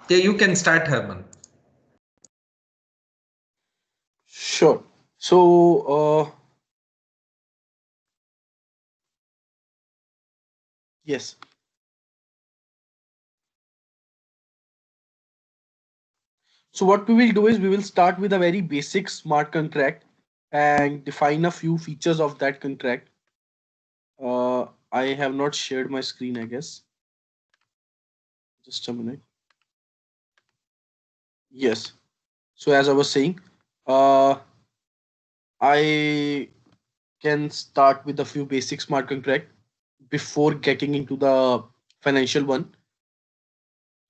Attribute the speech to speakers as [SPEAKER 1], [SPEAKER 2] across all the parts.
[SPEAKER 1] Yeah, you can start, Herman.
[SPEAKER 2] Sure. So, yes. So what we will do is we will start with a very basic smart contract and define a few features of that contract. I have not shared my screen, I guess. Just a minute. Yes. So as I was saying, uh, I can start with a few basic smart contract before getting into the financial one.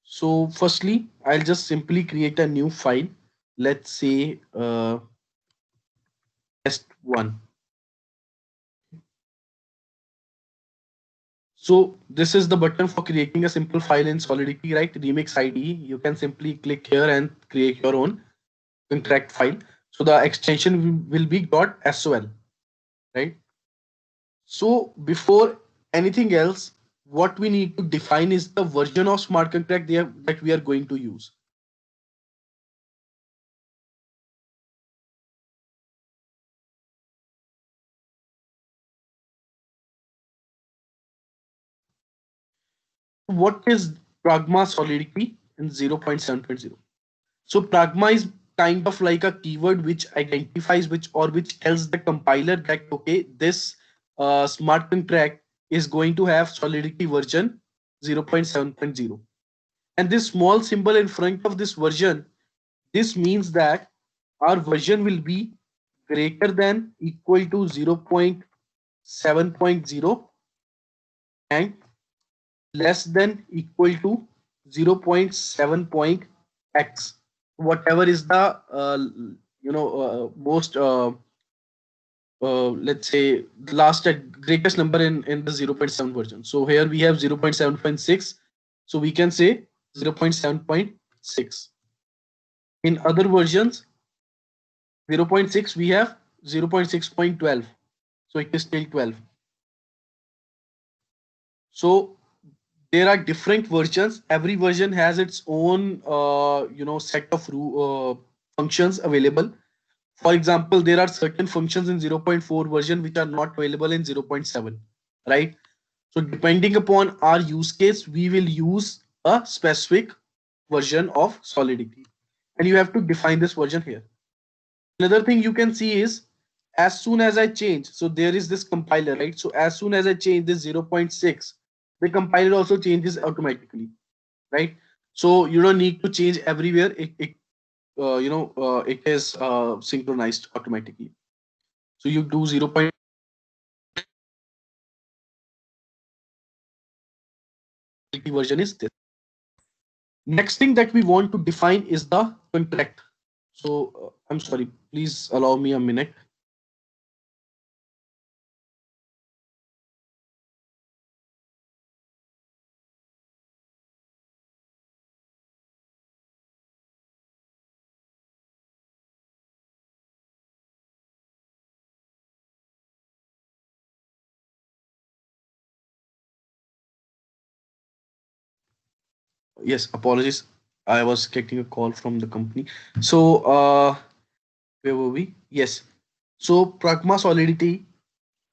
[SPEAKER 2] So firstly, I'll just simply create a new file. Let's say test one. So this is the button for creating a simple file in Solidity, right? Remix IDE. You can simply click here and create your own contract file. So the extension will be .sol, right? So before anything else, what we need to define is the version of smart contract that we are going to use. What is Pragma Solidity in 0.7.0? So Pragma is kind of like a keyword which identifies which tells the compiler that okay, this smart contract is going to have Solidity version 0.7.0. And this small symbol in front of this version, this means that our version will be greater than equal to 0.7.0 and less than equal to 0.7.x, whatever is the most let's say the last at greatest number in the 0.7 version. So here we have 0.7.6, so we can say 0.7.6. In other versions 0.6 we have 0.6.12, so it is still 12. So there are different versions. Every version has its own set of functions available. For example, there are certain functions in 0.4 version which are not available in 0.7, right? So depending upon our use case, we will use a specific version of Solidity, and you have to define this version here. Another thing you can see is as soon as I change, so there is this compiler, right? So as soon as I change this 0.6, the compiler also changes automatically, right? So you don't need to change everywhere. It is synchronized automatically. So you do 0. Version is this. Next thing that we want to define is the contract. So I'm sorry, please allow me a minute. Yes, apologies. I was getting a call from the company. So where were we? Yes. So Pragma Solidity.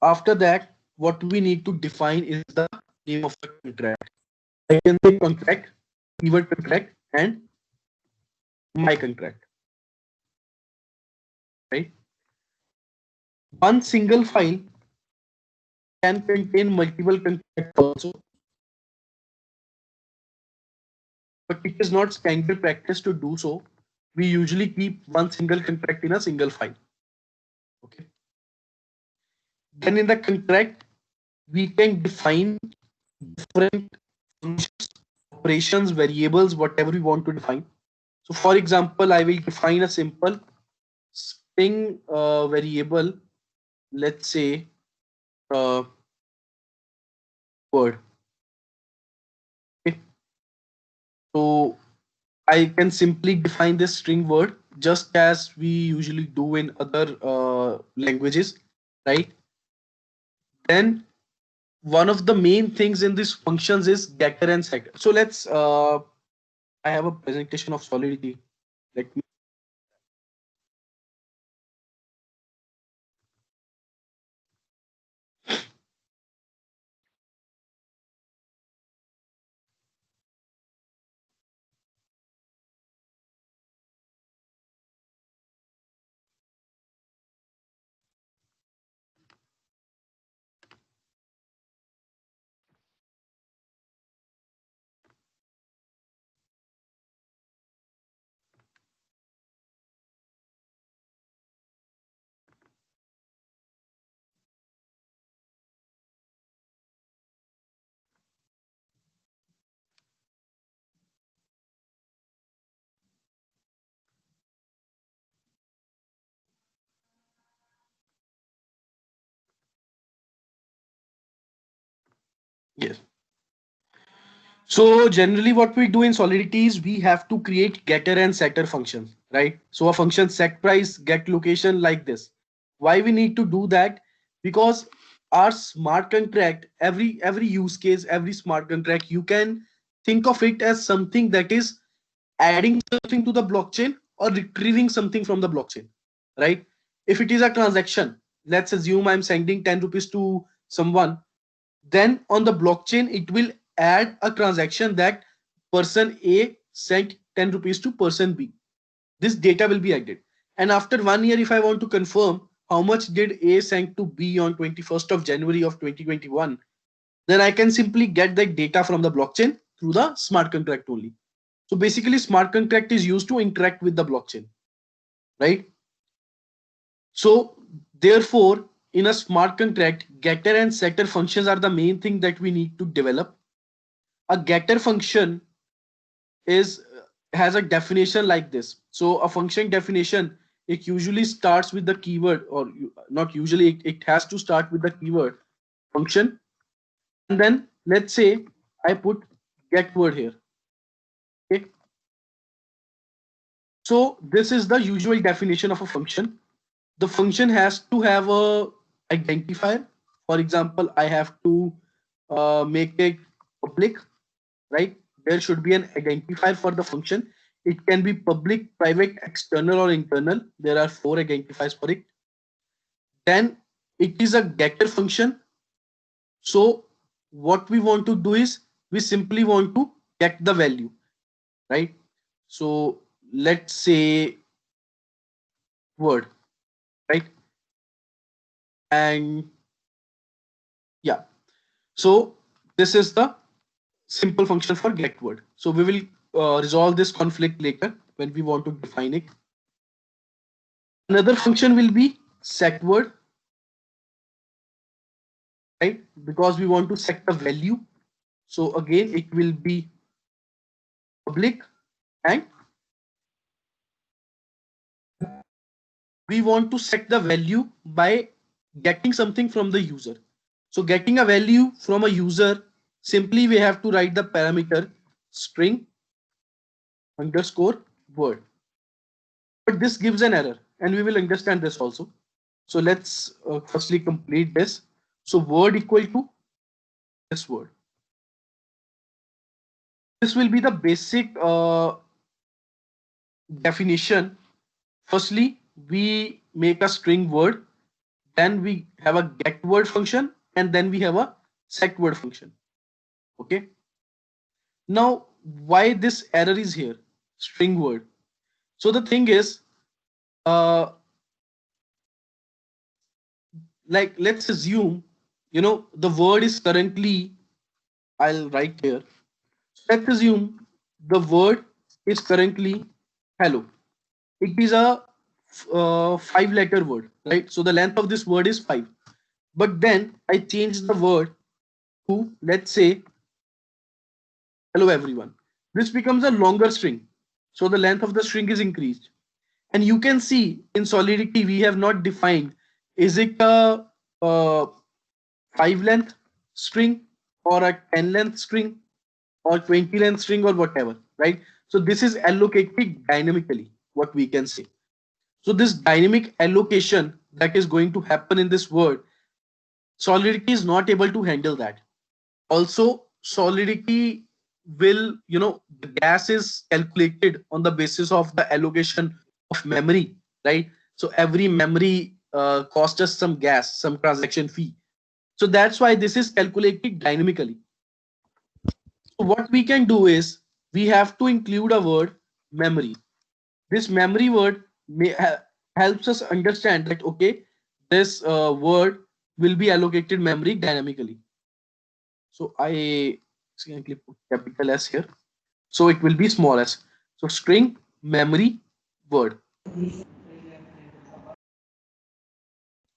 [SPEAKER 2] After that, what we need to define is the name of the contract. I can say contract, keyword contract, and my contract. Right. One single file can contain multiple contracts also, but it is not standard practice to do so. We usually keep one single contract in a single file. Okay. Then in the contract, we can define different functions, operations, variables, whatever we want to define. So for example, I will define a simple string variable, let's say uh, word. Okay. So I can simply define this string word just as we usually do in other languages, right? Then one of the main things in these functions is getter and setter. So let's I have a presentation of Solidity. Let me. Yes. So generally what we do in Solidity is we have to create getter and setter functions, right? So a function set price, get location like this. Why we need to do that? Because our smart contract, every use case, every smart contract, you can think of it as something that is adding something to the blockchain or retrieving something from the blockchain, right? If it is a transaction, let's assume I'm sending 10 rupees to someone, then on the blockchain it will add a transaction that person A sent 10 rupees to person B. This data will be added, and after 1 year if I want to confirm how much did A send to B on 21st of January of 2021, then I can simply get that data from the blockchain through the smart contract only. So basically smart contract is used to interact with the blockchain, right? So therefore, in a smart contract, getter and setter functions are the main thing that we need to develop. A getter function is has a definition like this. So a function definition, it usually starts with the keyword, or not usually, it has to start with the keyword function, and then let's say I put get word here. Okay. So this is the usual definition of a function. The function has to have a identifier. For example, I have to make it public, right? There should be an identifier for the function. It can be public, private, external, or internal. There are 4 identifiers for it. Then it is a getter function. So what we want to do is we simply want to get the value, right? So let's say word, right? And yeah, so this is the simple function for get word. So we will resolve this conflict later when we want to define it. Another function will be set word, right? Because we want to set the value. So again, it will be public, and we want to set the value by getting something from the user. So getting a value from a user, simply we have to write the parameter string underscore word. But this gives an error, and we will understand this also. So let's firstly complete this. So word equal to this word. This will be the basic definition. Firstly, we make a string word, then we have a get word function, and then we have a set word function. Okay. Now, why this error is here? String word. So the thing is, uh, like let's assume, the word is currently, I'll write here. Let's assume the word is currently hello. It is a 5-letter word, right? So the length of this word is 5. But then I change the word to, let's say, hello everyone. This becomes a longer string. So the length of the string is increased. And you can see in Solidity, we have not defined, is it a 5 length string or a 10 length string or 20 length string or whatever, right? So this is allocated dynamically, what we can say. So this dynamic allocation that is going to happen in this word, Solidity is not able to handle that. Also, Solidity will, the gas is calculated on the basis of the allocation of memory, right? So every memory costs us some gas, some transaction fee. So that's why this is calculated dynamically. So what we can do is we have to include a word memory. This memory word helps us understand that, okay, this word will be allocated memory dynamically. So I simply put capital S here. So it will be small s. So string memory word.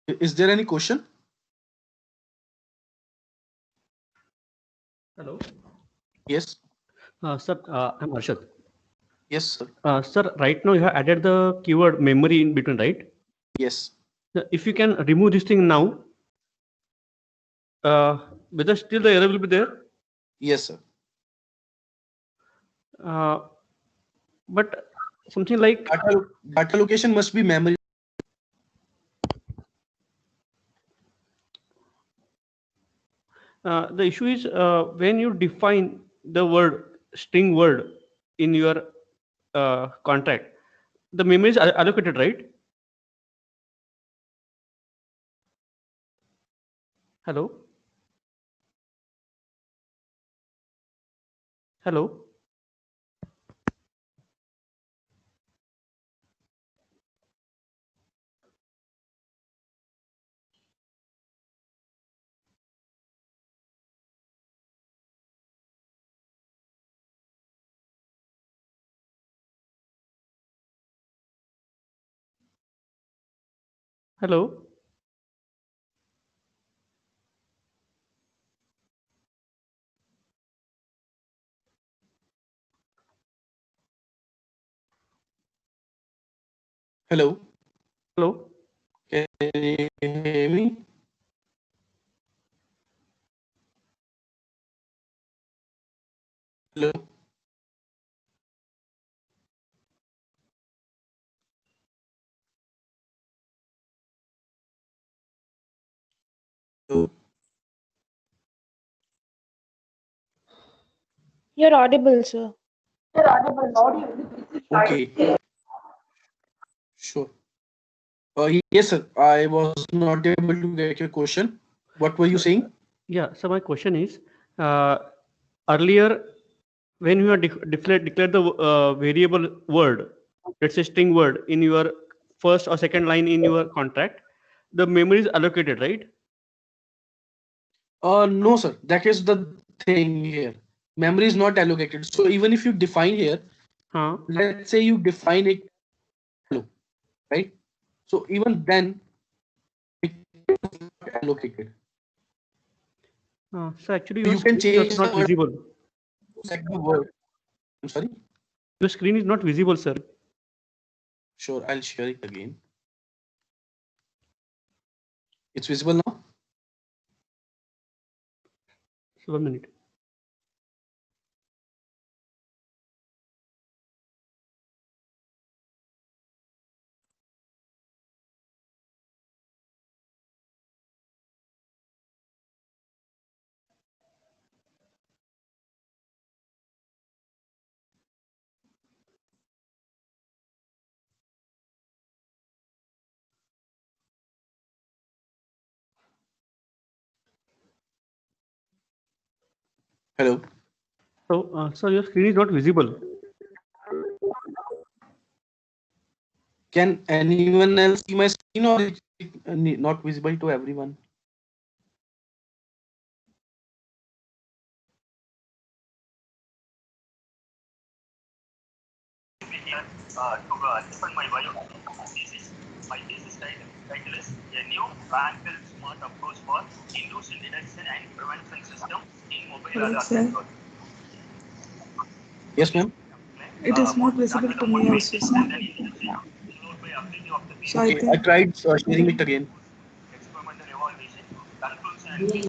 [SPEAKER 2] Is there any question?
[SPEAKER 1] Hello.
[SPEAKER 2] Yes.
[SPEAKER 1] Sir, I'm Arshad.
[SPEAKER 2] Yes, sir.
[SPEAKER 1] Sir, right now you have added the keyword memory in between, right?
[SPEAKER 2] Yes.
[SPEAKER 1] If you can remove this thing now, whether still the error will be there?
[SPEAKER 2] Yes, sir.
[SPEAKER 1] Uh, but something like
[SPEAKER 2] Data location must be memory.
[SPEAKER 1] the issue is when you define the word string word in your contract, the memory is allocated, right? Hello. Hello. Hello.
[SPEAKER 2] Hello.
[SPEAKER 1] Hello.
[SPEAKER 2] Can you hear me? Hello. Hello.
[SPEAKER 3] You're audible, sir.
[SPEAKER 2] Okay. Sure. Yes, sir. I was not able to get your question. What were you
[SPEAKER 1] So,
[SPEAKER 2] saying?
[SPEAKER 1] yeah. So my question is, uh, earlier when you are declared the variable word, let's say string word in your first or second line in your contract, the memory is allocated, right?
[SPEAKER 2] No, sir. That is the thing here. Memory is not allocated. So even if you define here,
[SPEAKER 1] Huh?
[SPEAKER 2] let's say you define it hello, right? So even then it is not allocated.
[SPEAKER 1] So actually
[SPEAKER 2] So
[SPEAKER 1] your
[SPEAKER 2] you can
[SPEAKER 1] screen is
[SPEAKER 2] change
[SPEAKER 1] also
[SPEAKER 2] the
[SPEAKER 1] not
[SPEAKER 2] word,
[SPEAKER 1] visible.
[SPEAKER 2] select the word. I'm sorry.
[SPEAKER 1] Your screen is not visible, sir.
[SPEAKER 2] Sure, I'll share it again. It's visible now.
[SPEAKER 1] So 1 minute.
[SPEAKER 2] Hello.
[SPEAKER 1] So, so your screen is not visible.
[SPEAKER 2] Can anyone else see my screen or is it not visible to everyone?
[SPEAKER 4] Define my bio thesis. My thesis title is a new bank smart approach for intrusion detection and prevention system in mobile
[SPEAKER 5] Alexa,
[SPEAKER 4] network.
[SPEAKER 2] Yes, ma'am.
[SPEAKER 5] it is not visible to me also, sir. So I
[SPEAKER 2] Okay, I
[SPEAKER 5] think
[SPEAKER 2] tried sharing it again.
[SPEAKER 4] Experimental evaluation, conclusion.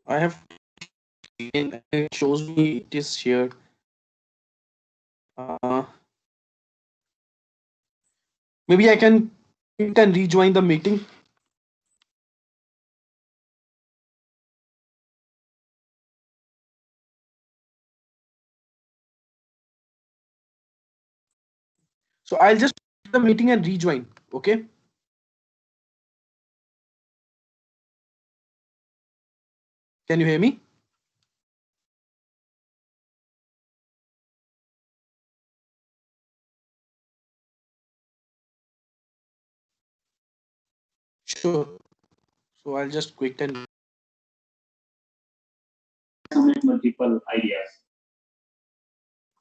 [SPEAKER 2] I have and it shows me it is shared. Maybe I can rejoin the meeting. So I'll just quit the meeting and rejoin. Okay. Can you hear me? Sure. So I'll just quit and
[SPEAKER 3] submit multiple ideas.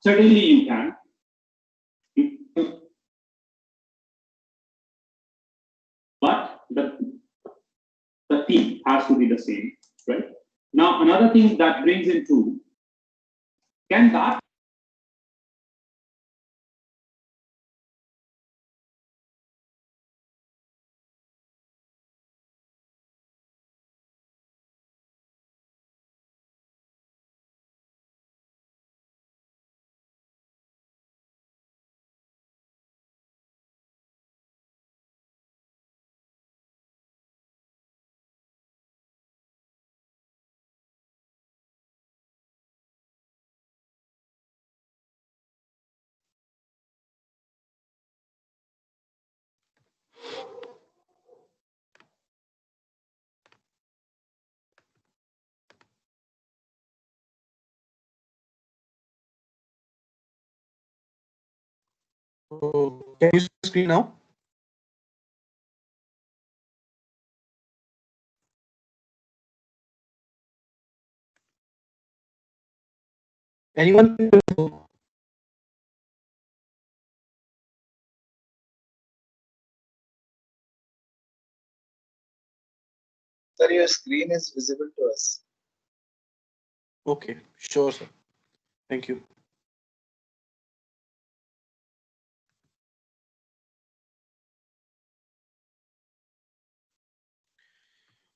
[SPEAKER 3] Certainly you can. But the theme has to be the same, right? Now, another thing that brings into, can that
[SPEAKER 2] can you see the screen now? Anyone?
[SPEAKER 6] Sir, your screen is visible to us.
[SPEAKER 2] Okay, sure, sir. Thank you.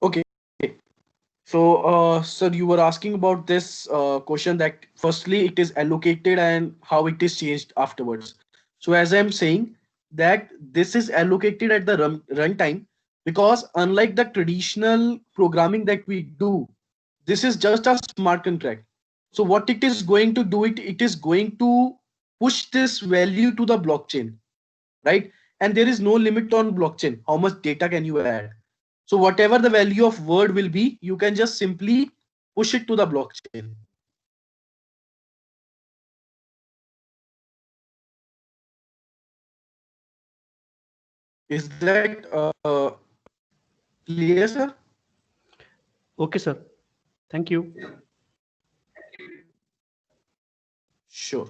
[SPEAKER 2] Okay. So, sir, you were asking about this question that firstly it is allocated and how it is changed afterwards. So, as I'm saying that this is allocated at the runtime because unlike the traditional programming that we do, this is just a smart contract. So, what it is going to do, it is going to push this value to the blockchain, right? And there is no limit on blockchain. How much data can you add? So whatever the value of word will be, you can just simply push it to the blockchain. Is that clear, sir?
[SPEAKER 1] Okay, sir. Thank you.
[SPEAKER 2] Sure.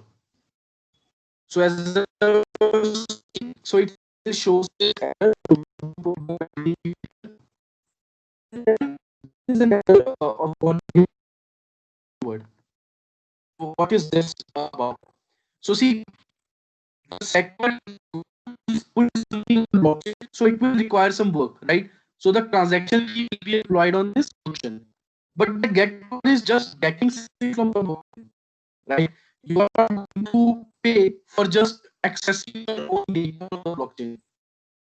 [SPEAKER 2] So as so it shows of one word. What is this about? So see, the second put something on the blockchain, so it will require some work, right? So the transaction fee will be applied on this function. But the get is just getting something from the blockchain, right? You are not going to pay for just accessing your own data on the blockchain.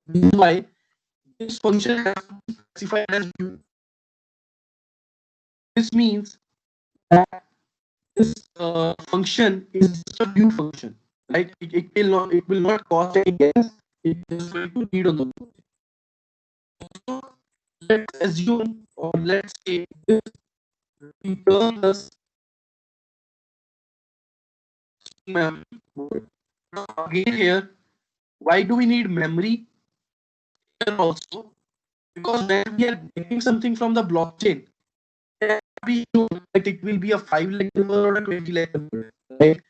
[SPEAKER 2] This is why this function has to be specified as view. This means that this function is just a view function, right? It will not cost any gas. It is going to read on the blockchain. So let's assume or let's say this returns us memory. Now again here, why do we need memory here also? Because when we are getting something from the blockchain, we know that it will be a 5 lakh number or a 20 lakh number, right?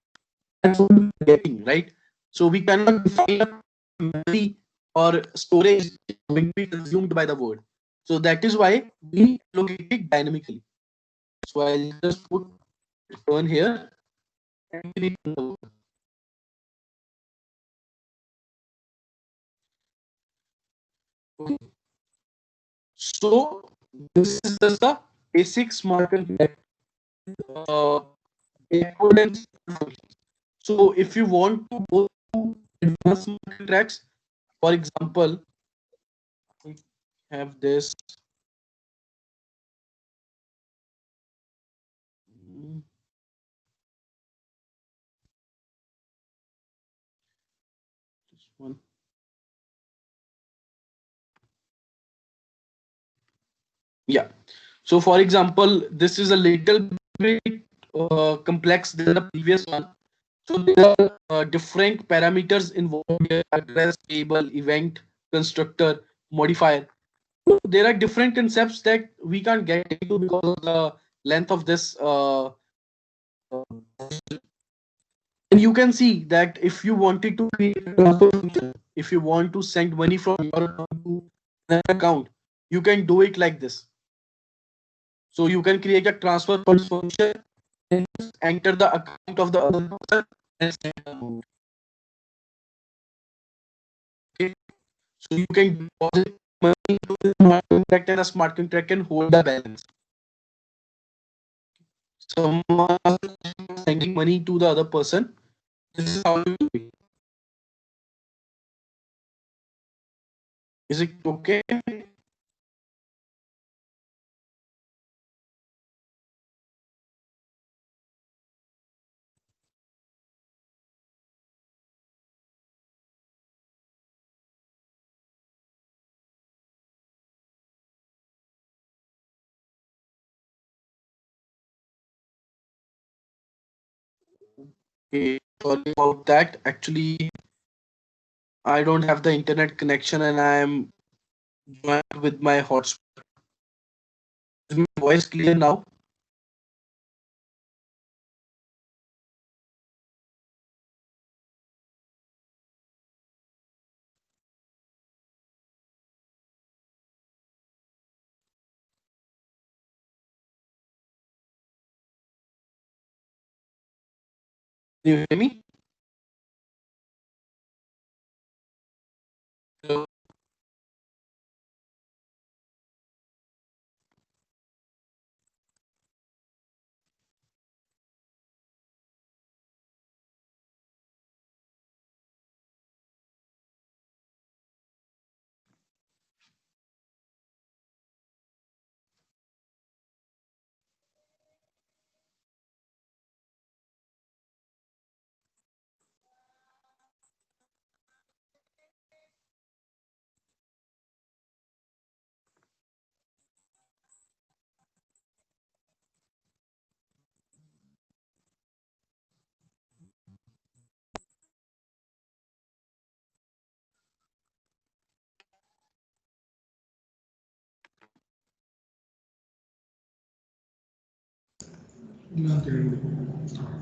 [SPEAKER 2] That's what we are getting, right? So we cannot define a memory or storage going to be consumed by the word. So that is why we allocate it dynamically. So I'll just put return here and return the word. Okay. So this is just the basic smart contract uh, backward and forward functions. So if you want to go to advanced smart contracts, for example, we have this. mm, This one. Yeah. So for example, this is a little bit complex than the previous one. So there are different parameters involved here: address, table, event, constructor, modifier. There are different concepts that we can't get into because of the length of this. And you can see that if you wanted to create a transfer function, if you want to send money from your account to another account, you can do it like this. So you can create a transfer funds function and enter the account of the other person and send the amount. Okay. So you can deposit money to the smart contract and the smart contract can hold the balance. Someone is sending money to the other person. This is how you do it. Is it okay? Okay, sorry about that. Actually, I don't have the internet connection and I am joined with my hotspot. Is my voice clear now? Can you hear me? Hello?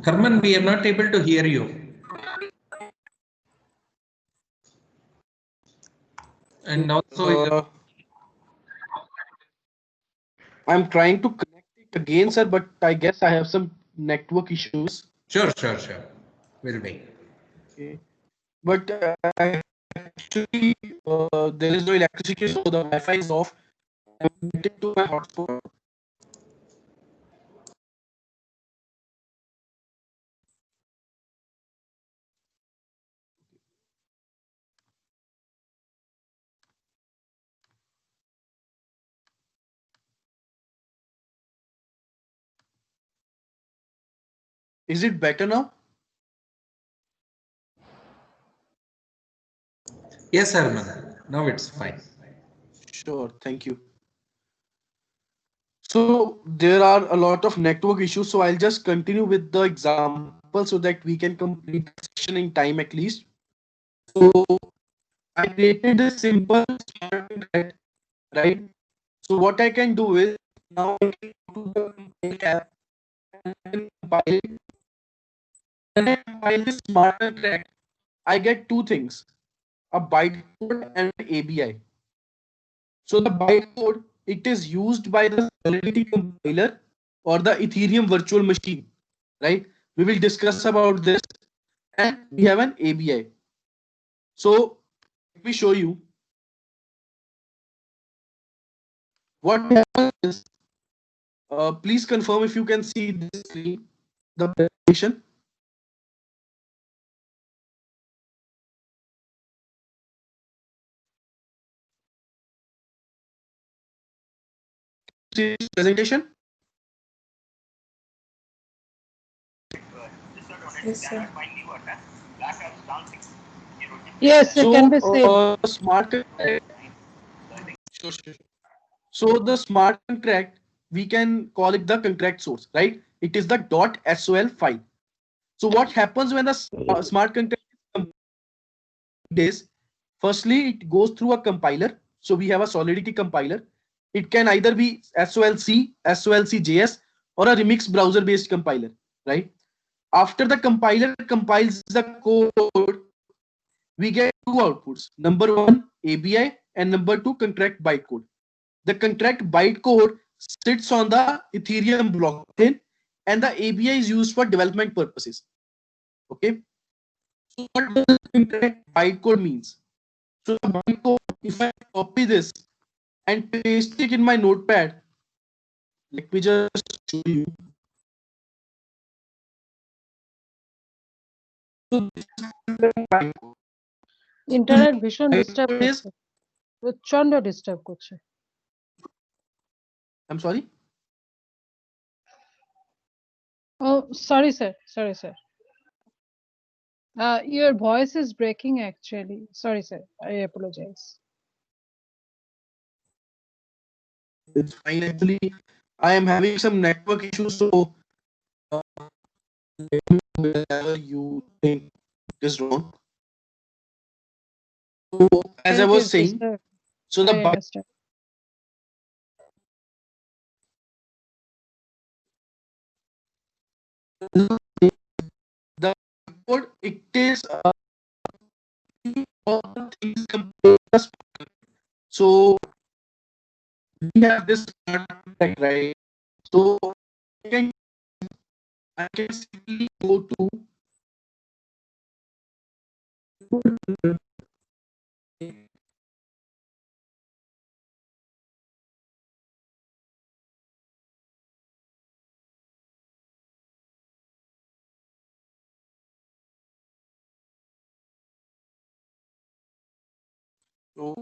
[SPEAKER 7] Herman, we are not able to hear you. And also,
[SPEAKER 2] I'm trying to connect it again, sir, but I guess I have some network issues.
[SPEAKER 7] sure. Will be.
[SPEAKER 2] Okay. But actually, there is no electricity, so the Wi-Fi is off. I'm connected to my hotspot. Is it better now?
[SPEAKER 7] Yes, Herman. Now it's fine.
[SPEAKER 2] Sure, thank you. So there are a lot of network issues, so I'll just continue with the example so that we can complete the session in time at least. So I created this simple smart contract, right? So what I can do is now I can go to the compile app and I can compile it. When I compile this smart contract, I get two things: a bytecode and an ABI. So the bytecode, it is used by the Solidity compiler or the Ethereum virtual machine, right? We will discuss about this, and we have an ABI. So let me show you what happens is Please confirm if you can see this screen, the presentation. See this presentation?
[SPEAKER 5] Yes, sir.
[SPEAKER 8] Yes, it
[SPEAKER 2] So,
[SPEAKER 8] can be seen.
[SPEAKER 2] smart contract. Sure. So the smart contract, we can call it the contract source, right? It is the .sol file. So what happens when the smart contract is, firstly, it goes through a compiler. So we have a Solidity compiler. It can either be SOLC, SOLC.js, or a Remix browser-based compiler, right? After the compiler compiles the code, we get two outputs. Number one, ABI, and number two, contract bytecode. The contract bytecode sits on the Ethereum blockchain, and the ABI is used for development purposes. Okay. So what does contract bytecode means? So the bytecode, if I copy this and paste it in my notepad, let me just show you. So this is bytecode.
[SPEAKER 8] Internet ভীষণ disturb
[SPEAKER 2] Bytecode is,
[SPEAKER 8] করছে, প্রচন্ড disturb করছে।
[SPEAKER 2] I'm sorry.
[SPEAKER 8] Oh, sorry, sir. Your voice is breaking actually. Sorry, sir. I apologize.
[SPEAKER 2] It's fine. Actually, I am having some network issues, so let me know wherever you think it is wrong. So, as I
[SPEAKER 8] It
[SPEAKER 2] was
[SPEAKER 8] is
[SPEAKER 2] saying,
[SPEAKER 8] disturbed.
[SPEAKER 2] so the
[SPEAKER 8] I understand.
[SPEAKER 2] the code, it is all the things compared to the smart contract. So we have this smart contract, right? So I can simply go to so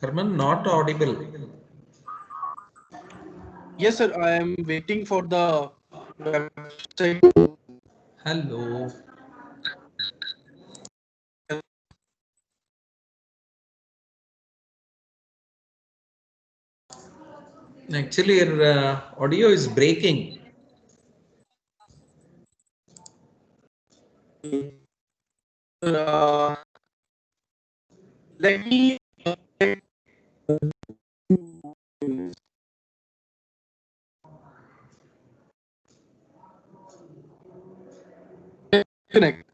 [SPEAKER 7] Herman, not audible.
[SPEAKER 2] yes, sir. I am waiting for the website.
[SPEAKER 7] Hello. Actually, your audio is breaking.
[SPEAKER 2] Uh, let me connect.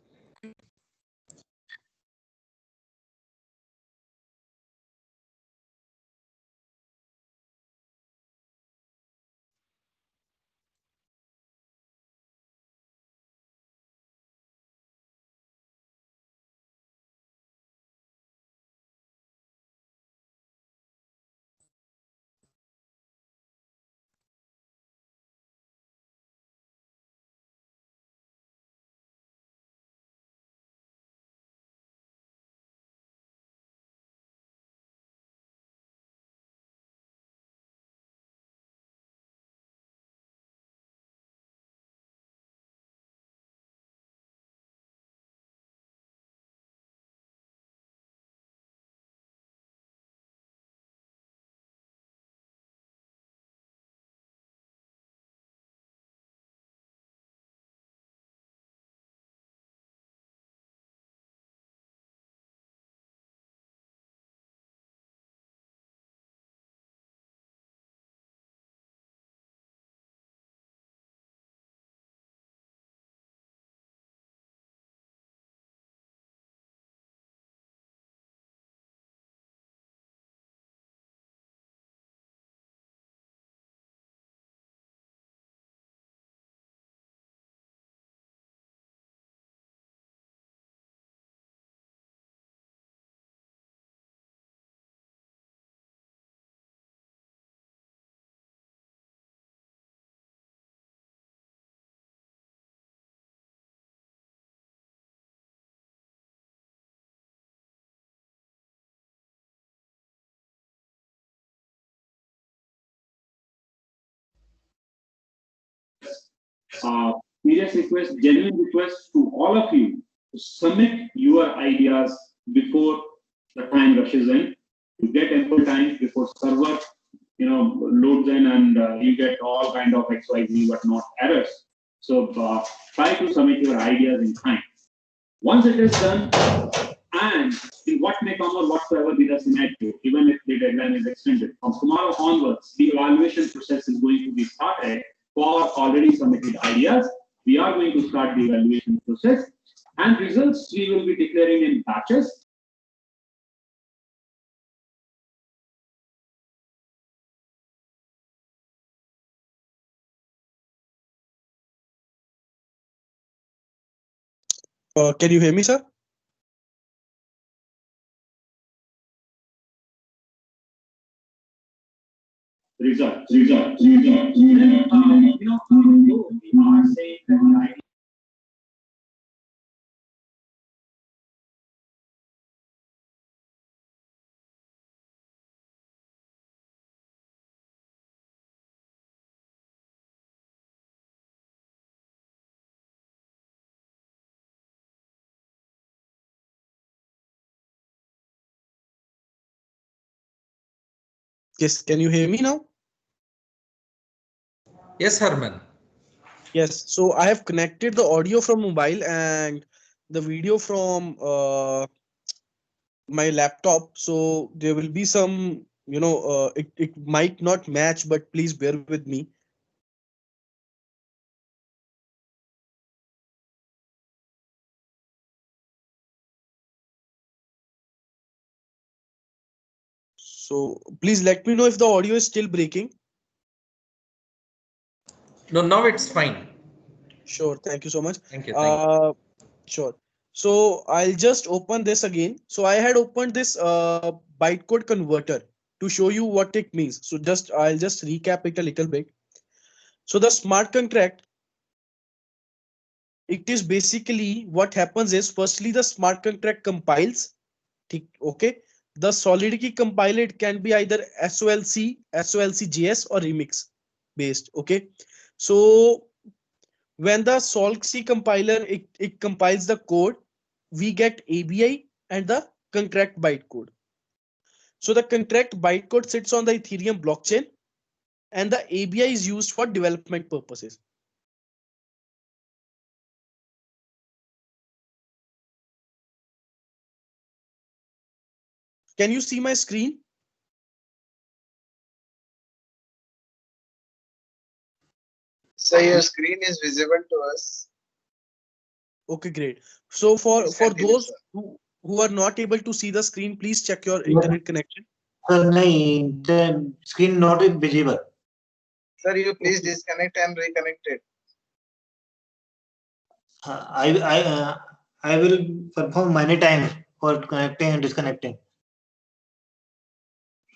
[SPEAKER 3] serious request, genuine request to all of you to submit your ideas before the time rushes in. You get ample time before server, loads in, and you get all kind of XYZ but not errors. So try to submit your ideas in time. Once it is done, and in what may come or whatsoever be the scenario, even if the deadline is extended, from tomorrow onwards, the evaluation process is going to be started for already submitted ideas. We are going to start the evaluation process, and results we will be declaring in batches.
[SPEAKER 2] Can you hear me, sir?
[SPEAKER 3] Results. Then, we are saying that the idea.
[SPEAKER 2] Yes, can you hear me now?
[SPEAKER 7] Yes, Harman.
[SPEAKER 2] Yes, so I have connected the audio from mobile and the video from my laptop. So there will be some, it might not match, but please bear with me. So please let me know if the audio is still breaking.
[SPEAKER 7] No, now it's fine.
[SPEAKER 2] Sure, thank you so much.
[SPEAKER 7] Thank you. Thank you.
[SPEAKER 2] Sure. So I'll just open this again. So I had opened this bytecode converter to show you what it means. So I'll just recap it a little bit. So the smart contract, it is basically what happens is firstly the smart contract compiles. Okay. The Solidity compiler, it can be either SOLC, SOLC.js or Remix based. Okay. So when the SolC compiler, it compiles the code, we get ABI and the contract bytecode. So the contract bytecode sits on the Ethereum blockchain and the ABI is used for development purposes. Can you see my screen?
[SPEAKER 6] So your screen is visible to us.
[SPEAKER 2] Okay, great. So for
[SPEAKER 6] continue,
[SPEAKER 2] those
[SPEAKER 6] sir.
[SPEAKER 2] who are not able to see the screen, please check your internet connection.
[SPEAKER 9] The screen not visible.
[SPEAKER 6] Sir, you please disconnect and reconnect it.
[SPEAKER 9] I will perform many times for connecting and disconnecting.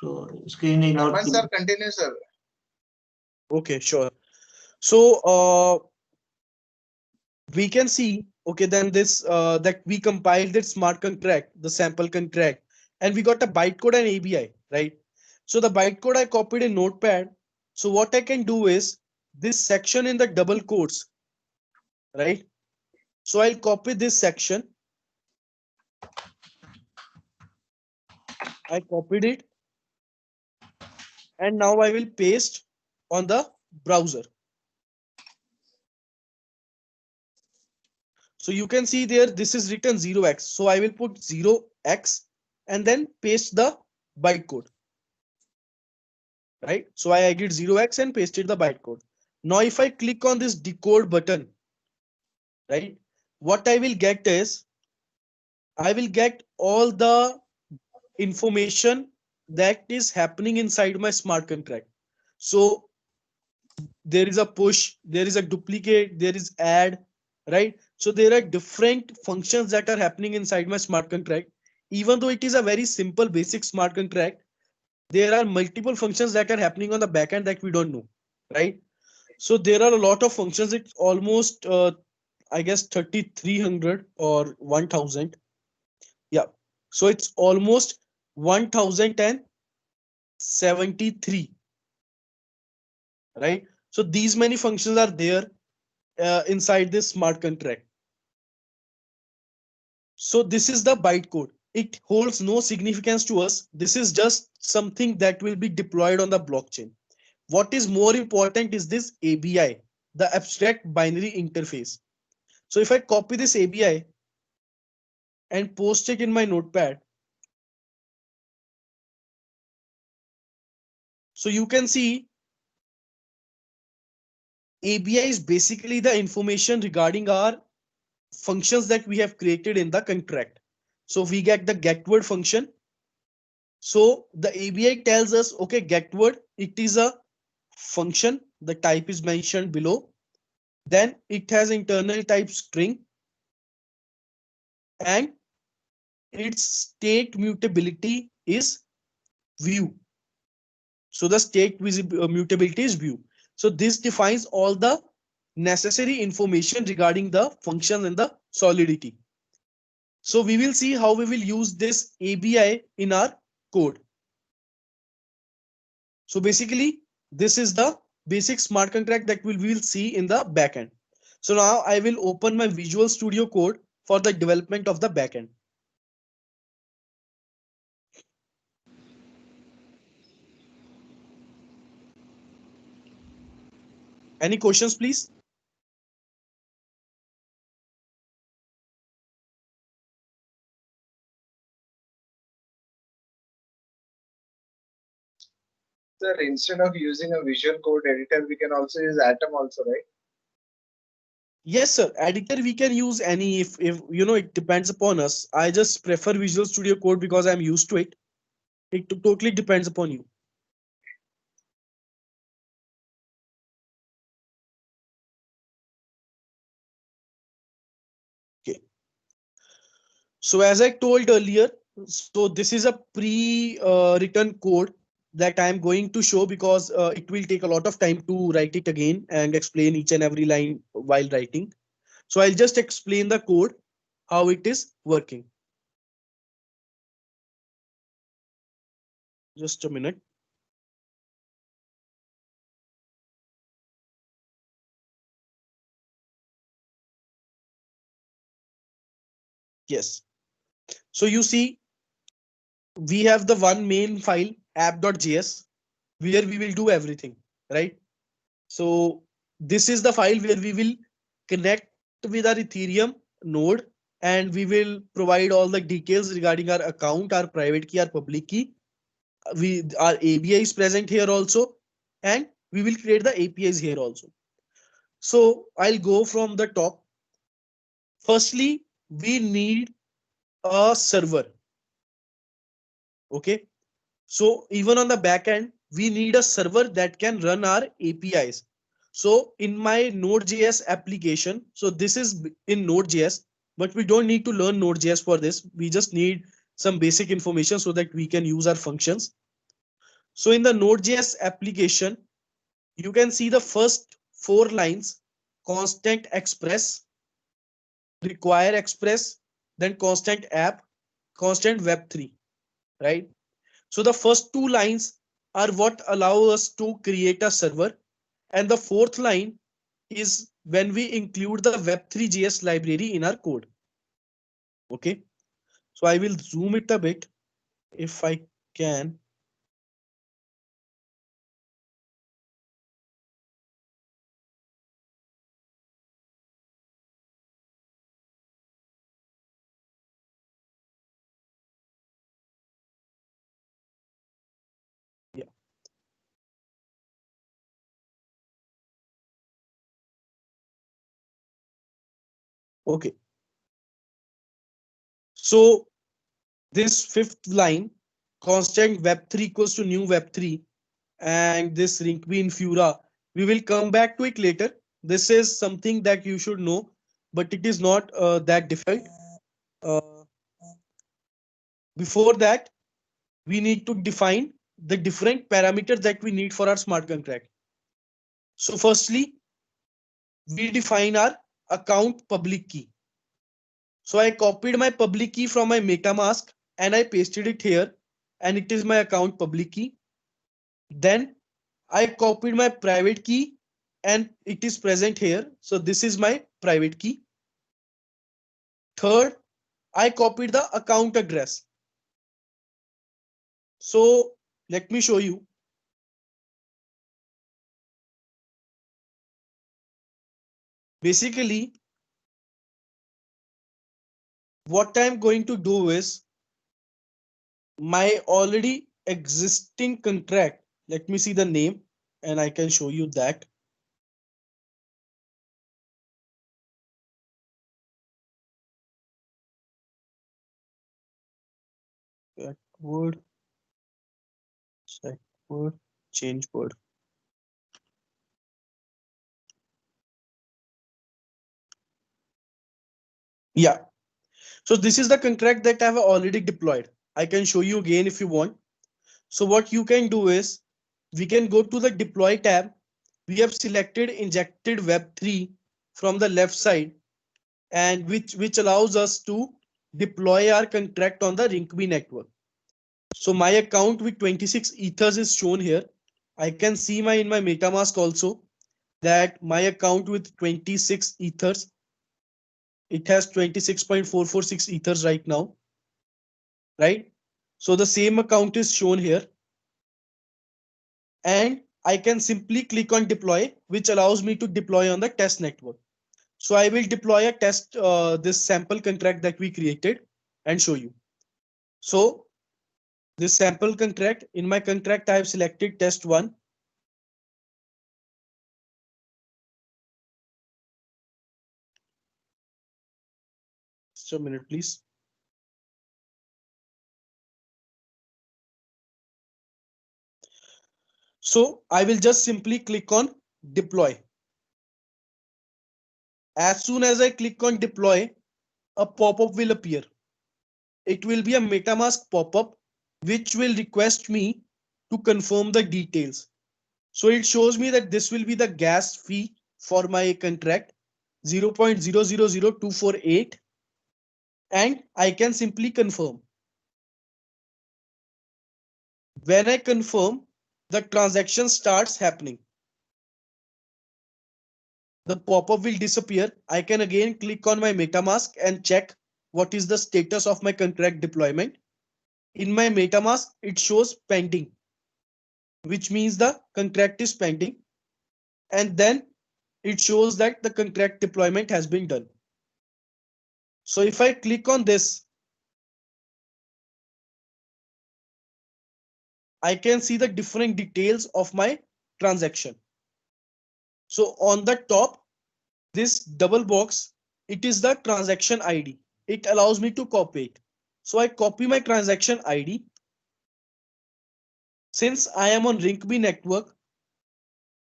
[SPEAKER 9] So screen is not.
[SPEAKER 6] Harman sir, continue, sir.
[SPEAKER 2] Okay, sure. So we can see, okay, then this that we compiled this smart contract, the sample contract, and we got a bytecode and ABI, right? So the bytecode I copied in Notepad. So what I can do is this section in the double quotes, right? So I'll copy this section. I copied it. And now I will paste on the browser. So you can see there, this is written 0x. So I will put 0x and then paste the bytecode. Right? So I added 0x and pasted the bytecode. Now if I click on this decode button, right, what I will get is, I will get all the information that is happening inside my smart contract. So there is a push, there is a duplicate, there is add, right? So there are different functions that are happening inside my smart contract. Even though it is a very simple basic smart contract, there are multiple functions that are happening on the backend that we don't know, right? So there are a lot of functions. It's almost I guess 3,300 or 1,000. Yeah. So it's almost 1,073, right? So these many functions are there. inside this smart contract. So this is the bytecode. It holds no significance to us. This is just something that will be deployed on the blockchain. What is more important is this ABI, the abstract binary interface. So if I copy this ABI and post it in my notepad, so you can see ABI is basically the information regarding our functions that we have created in the contract. So we get the get word function. So the ABI tells us, okay, get word, it is a function. The type is mentioned below. Then it has internal type string and its state mutability is view. So the state mutability is view. So this defines all the necessary information regarding the function and the solidity. So we will see how we will use this ABI in our code. So basically, this is the basic smart contract that we will see in the backend. So now I will open my Visual Studio Code for the development of the backend. Any questions, please?
[SPEAKER 6] Sir, instead of using a Visual Code editor, we can also use Atom also, right?
[SPEAKER 2] Yes, sir. Editor we can use any if you know, it depends upon us. I just prefer Visual Studio Code because I'm used to it. It totally depends upon you. Okay. So as I told earlier, so this is a pre-written code that I'm going to show because it will take a lot of time to write it again and explain each and every line while writing. So I'll just explain the code, how it is working. Just a minute. Yes. So you see, we have the one main file app.js where we will do everything, right? So this is the file where we will connect with our Ethereum node and we will provide all the details regarding our account, our private key, our public key. Our ABI is present here also, and we will create the APIs here also. So I'll go from the top. Firstly, we need a server. Okay. So even on the back end, we need a server that can run our APIs. So in my Node.js application, so this is in Node.js, but we don't need to learn Node.js for this. We just need some basic information so that we can use our functions. So in the Node.js application, you can see the first 4 lines: constant express, require express, then constant app, constant web3, right? So the first 2 lines are what allow us to create a server. And the 4th line is when we include the web3.js library in our code. Okay. So I will zoom it a bit if I can. Yeah. Okay. So this 5th line, constant web3 equals to new web3, and this Rinkeby Infura, we will come back to it later. This is something that you should know, but it is not that difficult. Before that, we need to define the different parameters that we need for our smart contract. So firstly, we define our account public key. So I copied my public key from my MetaMask and I pasted it here, and it is my account public key. Then I copied my private key and it is present here. So this is my private key. Third, I copied the account address. So let me show you. Basically, what I'm going to do is my already existing contract. Let me see the name and I can show you that. That word, set word, change word. Yeah. So this is the contract that I have already deployed. I can show you again if you want. So what you can do is we can go to the deploy tab. We have selected injected web3 from the left side, and which allows us to deploy our contract on the Rinkeby network. So my account with 26 ethers is shown here. I can see my in my MetaMask also that my account with 26 ethers, it has 26.446 ethers right now, right? So the same account is shown here, and I can simply click on deploy, which allows me to deploy on the test network. So I will deploy a test, this sample contract that we created and show you. So this sample contract, in my contract, I have selected test one. Just a minute, please. So I will just simply click on deploy. As soon as I click on deploy, a pop-up will appear. It will be a MetaMask pop-up, which will request me to confirm the details. So it shows me that this will be the gas fee for my contract 0.000248, and I can simply confirm. When I confirm, the transaction starts happening. The pop-up will disappear. I can again click on my MetaMask and check what is the status of my contract deployment. In my MetaMask, it shows pending, which means the contract is pending. And then it shows that the contract deployment has been done. So if I click on this, I can see the different details of my transaction. So on the top, this double box, it is the transaction ID. It allows me to copy it. So I copy my transaction ID. Since I am on Rinkeby network,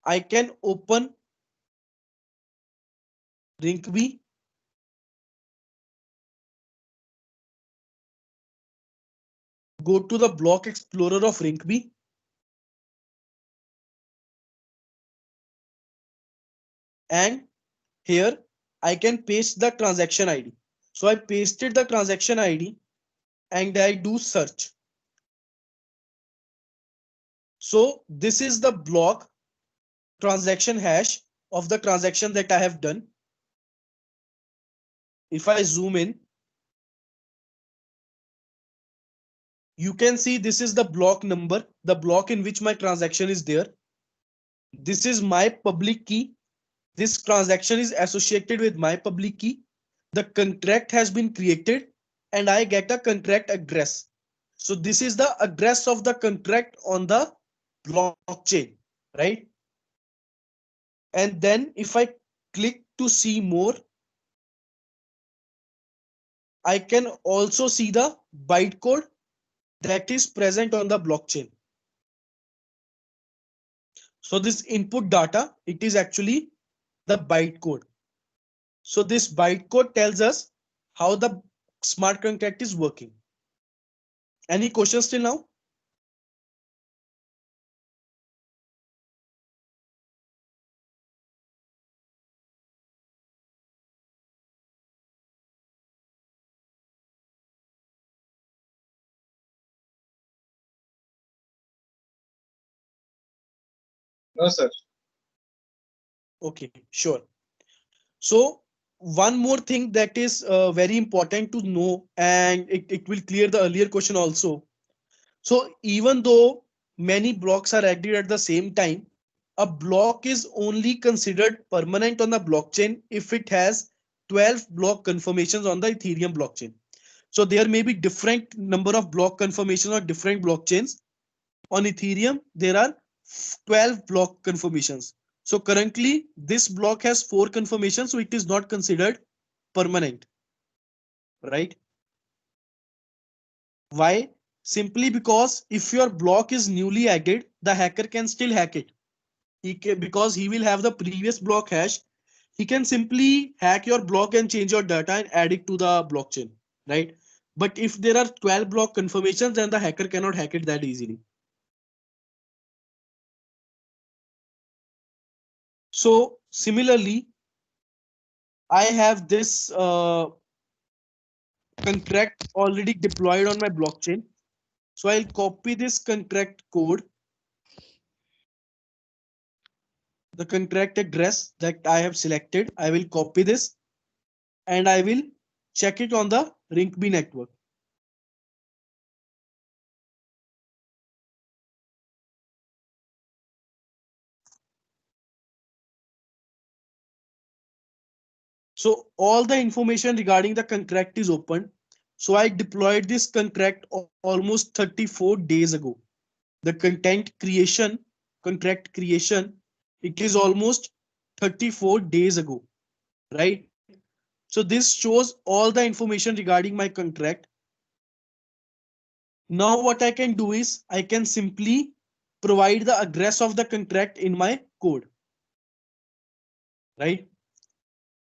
[SPEAKER 2] I can open Rinkeby. Go to the block explorer of Rinkeby. And here I can paste the transaction ID. So I pasted the transaction ID and I do search. So this is the block transaction hash of the transaction that I have done. If I zoom in, you can see this is the block number, the block in which my transaction is there. This is my public key. This transaction is associated with my public key. The contract has been created and I get a contract address. So this is the address of the contract on the blockchain, right? And then if I click to see more, I can also see the bytecode that is present on the blockchain. So this input data, it is actually the bytecode. So this bytecode tells us how the smart contract is working. Any questions till now?
[SPEAKER 6] No, sir.
[SPEAKER 2] Okay, sure. So one more thing that is very important to know, and it will clear the earlier question also. So even though many blocks are added at the same time, a block is only considered permanent on the blockchain if it has 12 block confirmations on the Ethereum blockchain. So there may be different number of block confirmations on different blockchains. On Ethereum, there are 12 block confirmations. So currently this block has 4 confirmations, so it is not considered permanent, right? Why? Simply because if your block is newly added, the hacker can still hack it. Because he will have the previous block hash, he can simply hack your block and change your data and add it to the blockchain, right? But if there are 12 block confirmations, then the hacker cannot hack it that easily. So similarly, I have this contract already deployed on my blockchain. So I'll copy this contract code, the contract address that I have selected. I will copy this and I will check it on the Rinkeby network. So all the information regarding the contract is open. So I deployed this contract almost 34 days ago. The contract creation, it is almost 34 days ago, right? So this shows all the information regarding my contract. Now what I can do is I can simply provide the address of the contract in my code, right?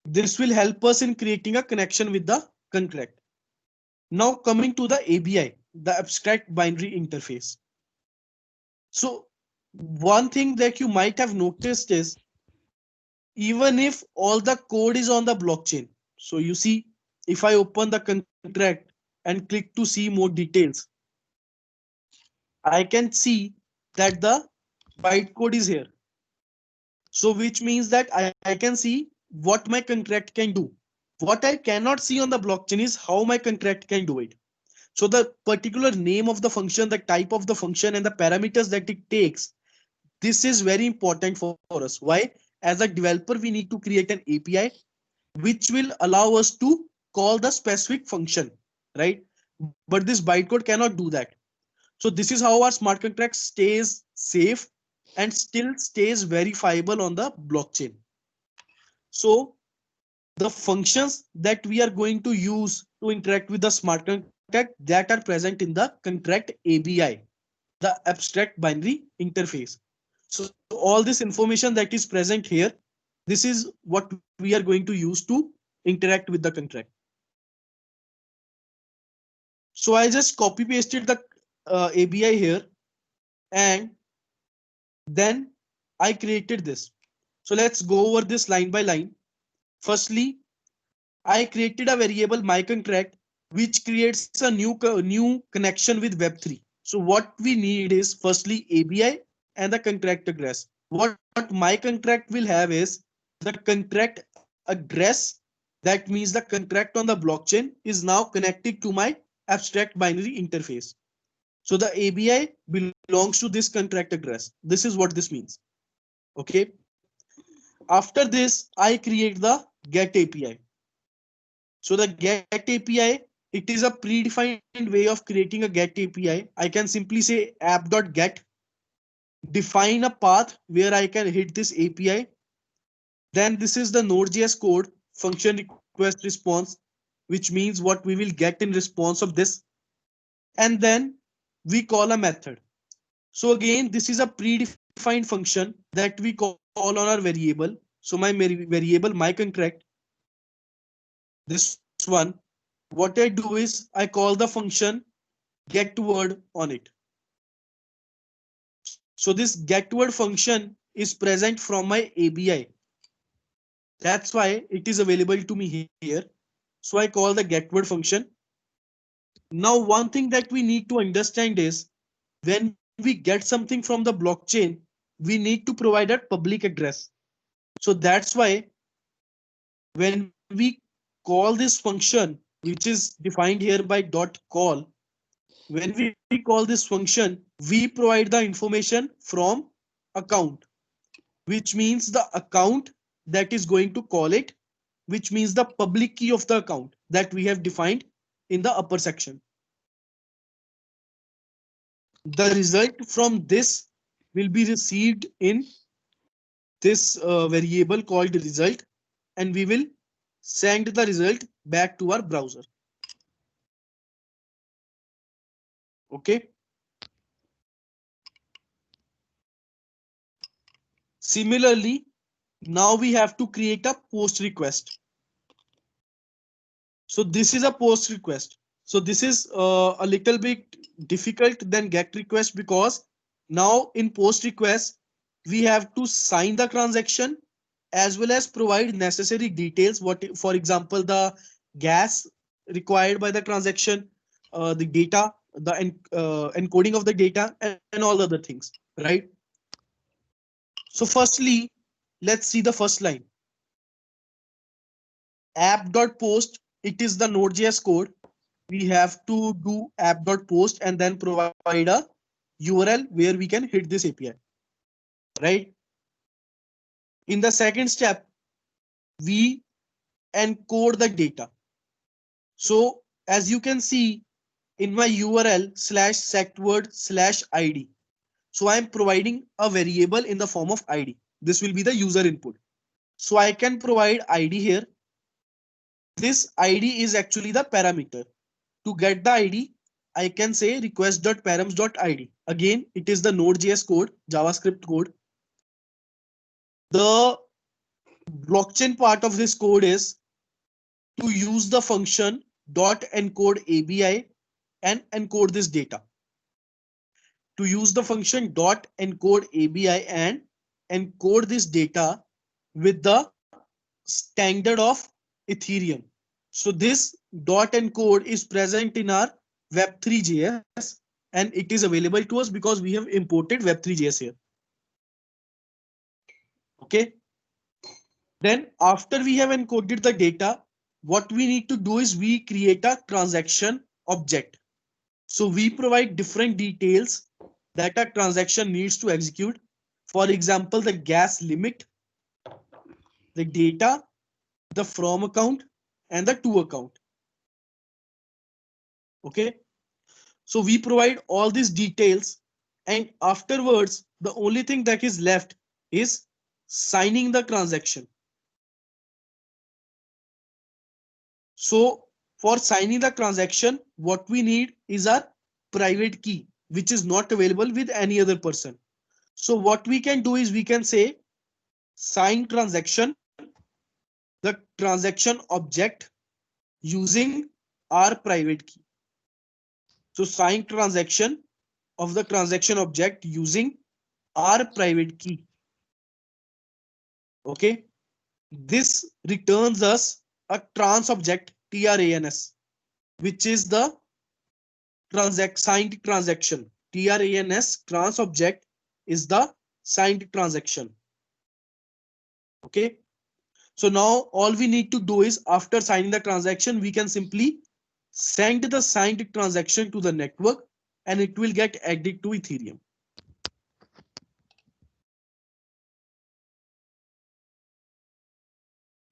[SPEAKER 2] This will help us in creating a connection with the contract. Now coming to the ABI, the abstract binary interface. So one thing that you might have noticed is even if all the code is on the blockchain. So you see, if I open the contract and click to see more details, I can see that the bytecode is here. So which means that I can see what my contract can do. What I cannot see on the blockchain is how my contract can do it. So the particular name of the function, the type of the function and the parameters that it takes, this is very important for us. Why? As a developer, we need to create an API which will allow us to call the specific function, right? But this bytecode cannot do that. So this is how our smart contract stays safe and still stays verifiable on the blockchain. So the functions that we are going to use to interact with the smart contract that are present in the contract ABI, the abstract binary interface. So all this information that is present here, this is what we are going to use to interact with the contract. So I just copy pasted the ABI here and then I created this. So let's go over this line by line. Firstly, I created a variable my contract which creates a new connection with Web3. So what we need is firstly ABI and the contract address. What my contract will have is the contract address. That means the contract on the blockchain is now connected to my abstract binary interface. So the ABI belongs to this contract address. This is what this means. Okay. After this, I create the get API. So the get API, it is a predefined way of creating a get API. I can simply say app.get, define a path where I can hit this API. Then this is the Node.js code function request response, which means what we will get in response of this. And then we call a method. So again, this is a predefined function that we call on our variable. So my variable, my contract, this one, what I do is I call the function get word on it. So this get word function is present from my ABI. That's why it is available to me here. So I call the get word function. Now, one thing that we need to understand is when we get something from the blockchain, we need to provide a public address. So that's why when we call this function, which is defined here by dot call, when we call this function, we provide the information from account, which means the account that is going to call it, which means the public key of the account that we have defined in the upper section. The result from this will be received in this variable called result, and we will send the result back to our browser. Okay. Similarly, now we have to create a post request. So this is a post request. So this is a little bit difficult than GET request, because now in post request, we have to sign the transaction as well as provide necessary details. What, for example, the gas required by the transaction, the data, the encoding of the data, and all other things, right? So firstly, let's see the first line. App.post, it is the Node.js code. We have to do app.post and then provide a URL where we can hit this API, right? In the second step, we encode the data. So as you can see in my URL /secword/id. So I'm providing a variable in the form of ID. This will be the user input. So I can provide ID here. This ID is actually the parameter. To get the ID, I can say request.params.id. Again, it is the Node.js code, JavaScript code. The blockchain part of this code is to use the function .encode ABI and encode this data. To use the function .encode ABI and encode this data with the standard of Ethereum. So this .encode is present in our Web3.js, and it is available to us because we have imported Web3.js here. Okay. Then after we have encoded the data, what we need to do is we create a transaction object. So we provide different details that a transaction needs to execute. For example, the gas limit, the data, the from account, and the to account. Okay. So we provide all these details, and afterwards, the only thing that is left is signing the transaction. So for signing the transaction, what we need is a private key, which is not available with any other person. So what we can do is we can say sign transaction, the transaction object using our private key. So sign transaction of the transaction object using our private key. Okay. This returns us a trans object, TRANS, which is the signed transaction. TRANS, trans object, is the signed transaction. Okay. So now all we need to do is after signing the transaction, we can simply send the signed transaction to the network and it will get added to Ethereum.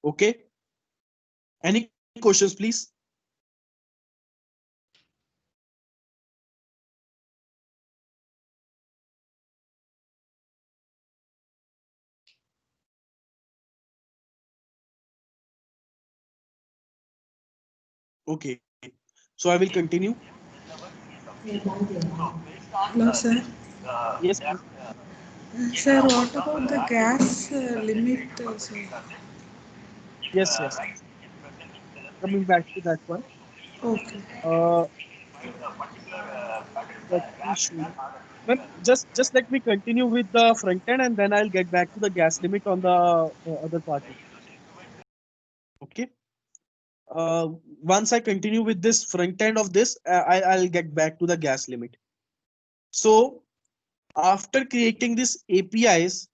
[SPEAKER 2] Okay. Any questions, please? Okay. So I will continue.
[SPEAKER 5] Hello, sir.
[SPEAKER 2] Yes, please.
[SPEAKER 5] Sir, what about the gas limit, sir?
[SPEAKER 2] Yes. Coming back to that one.
[SPEAKER 5] Okay.
[SPEAKER 2] Let me show you. Well, just let me continue with the front end and then I'll get back to the gas limit on the other part. Okay. Once I continue with this front end of this, I'll get back to the gas limit. So after creating these APIs,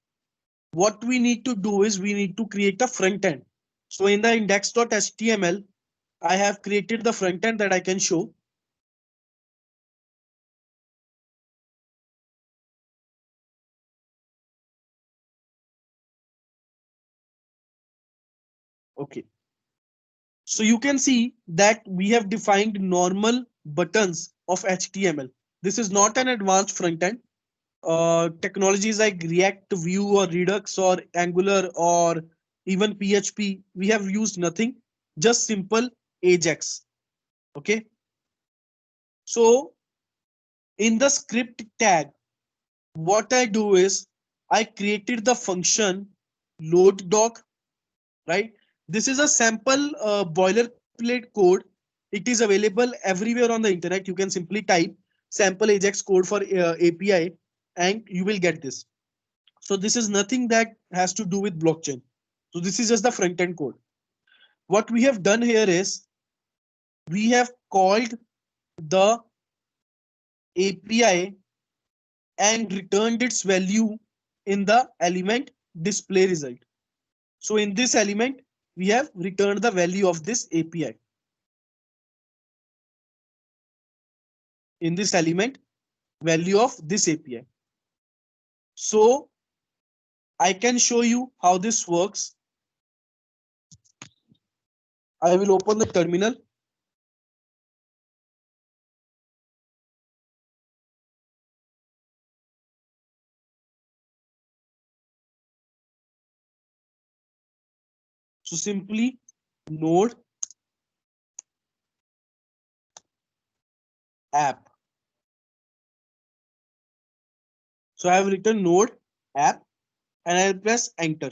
[SPEAKER 2] what we need to do is we need to create a front end. So in the index.html, I have created the front end that I can show. Okay. So you can see that we have defined normal buttons of HTML. This is not an advanced front end. Technologies like React, Vue, or Redux, or Angular, or even PHP, we have used nothing, just simple Ajax. Okay. So in the script tag, what I do is I created the function load doc, right? This is a sample boilerplate code. It is available everywhere on the internet. You can simply type sample Ajax code for API and you will get this. So this is nothing that has to do with blockchain. So this is just the front end code. What we have done here is we have called the API and returned its value in the element display result. So in this element, we have returned the value of this API. In this element, value of this API. So I can show you how this works. I will open the terminal. So simply node app. So I have written node app and I'll press enter.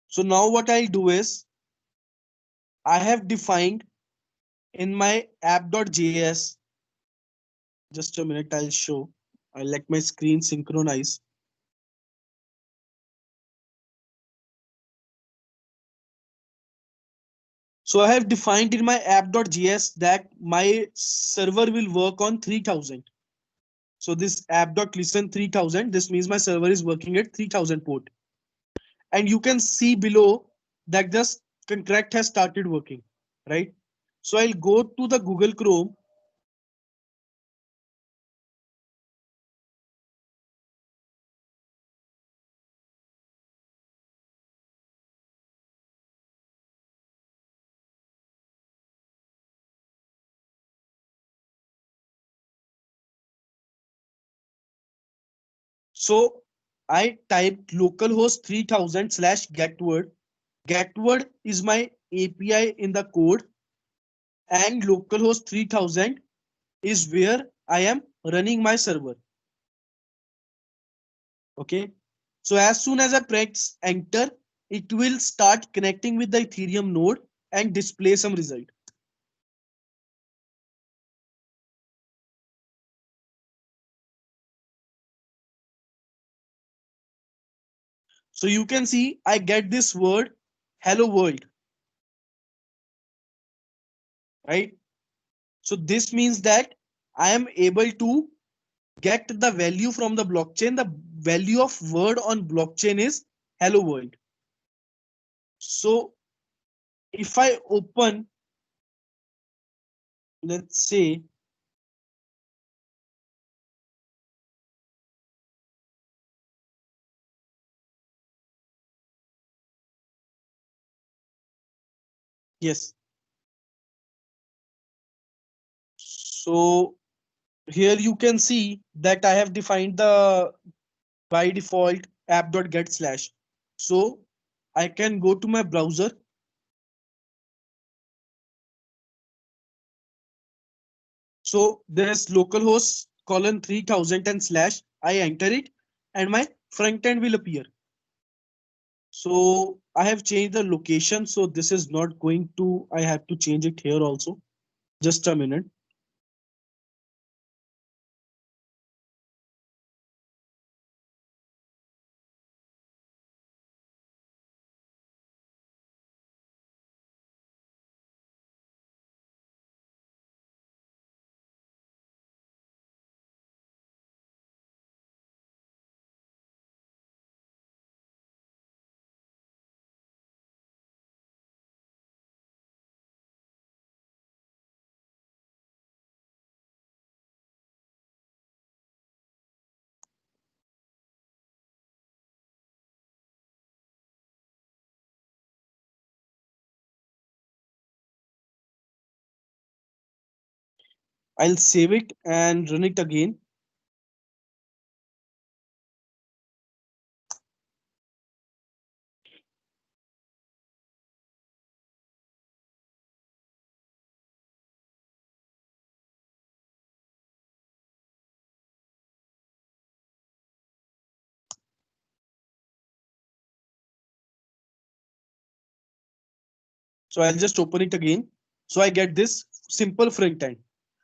[SPEAKER 2] So now what I'll do is I have defined in my app.js. Just a minute, I'll show. I'll let my screen synchronize. So I have defined in my app.js that my server will work on 3000. So this app.listen 3000, this means my server is working at 3000 port. And you can see below that this contract has started working, right? So I'll go to the Google Chrome. So I typed localhost 3000 / getword. Getword is my API in the code and localhost 3000 is where I am running my server. Okay. So as soon as I press enter, it will start connecting with the Ethereum node and display some result. So you can see I get this word hello world, right? So this means that I am able to get the value from the blockchain. The value of word on blockchain is hello world. So if I open, let's say, yes. So here you can see that I have defined the by default app.get/. So I can go to my browser. So there's localhost colon 3000 and / I enter it and my front end will appear. So I have changed the location. So this is not going to, I have to change it here also. Just a minute. I'll save it and run it again. So I'll just open it again. So I get this simple front end.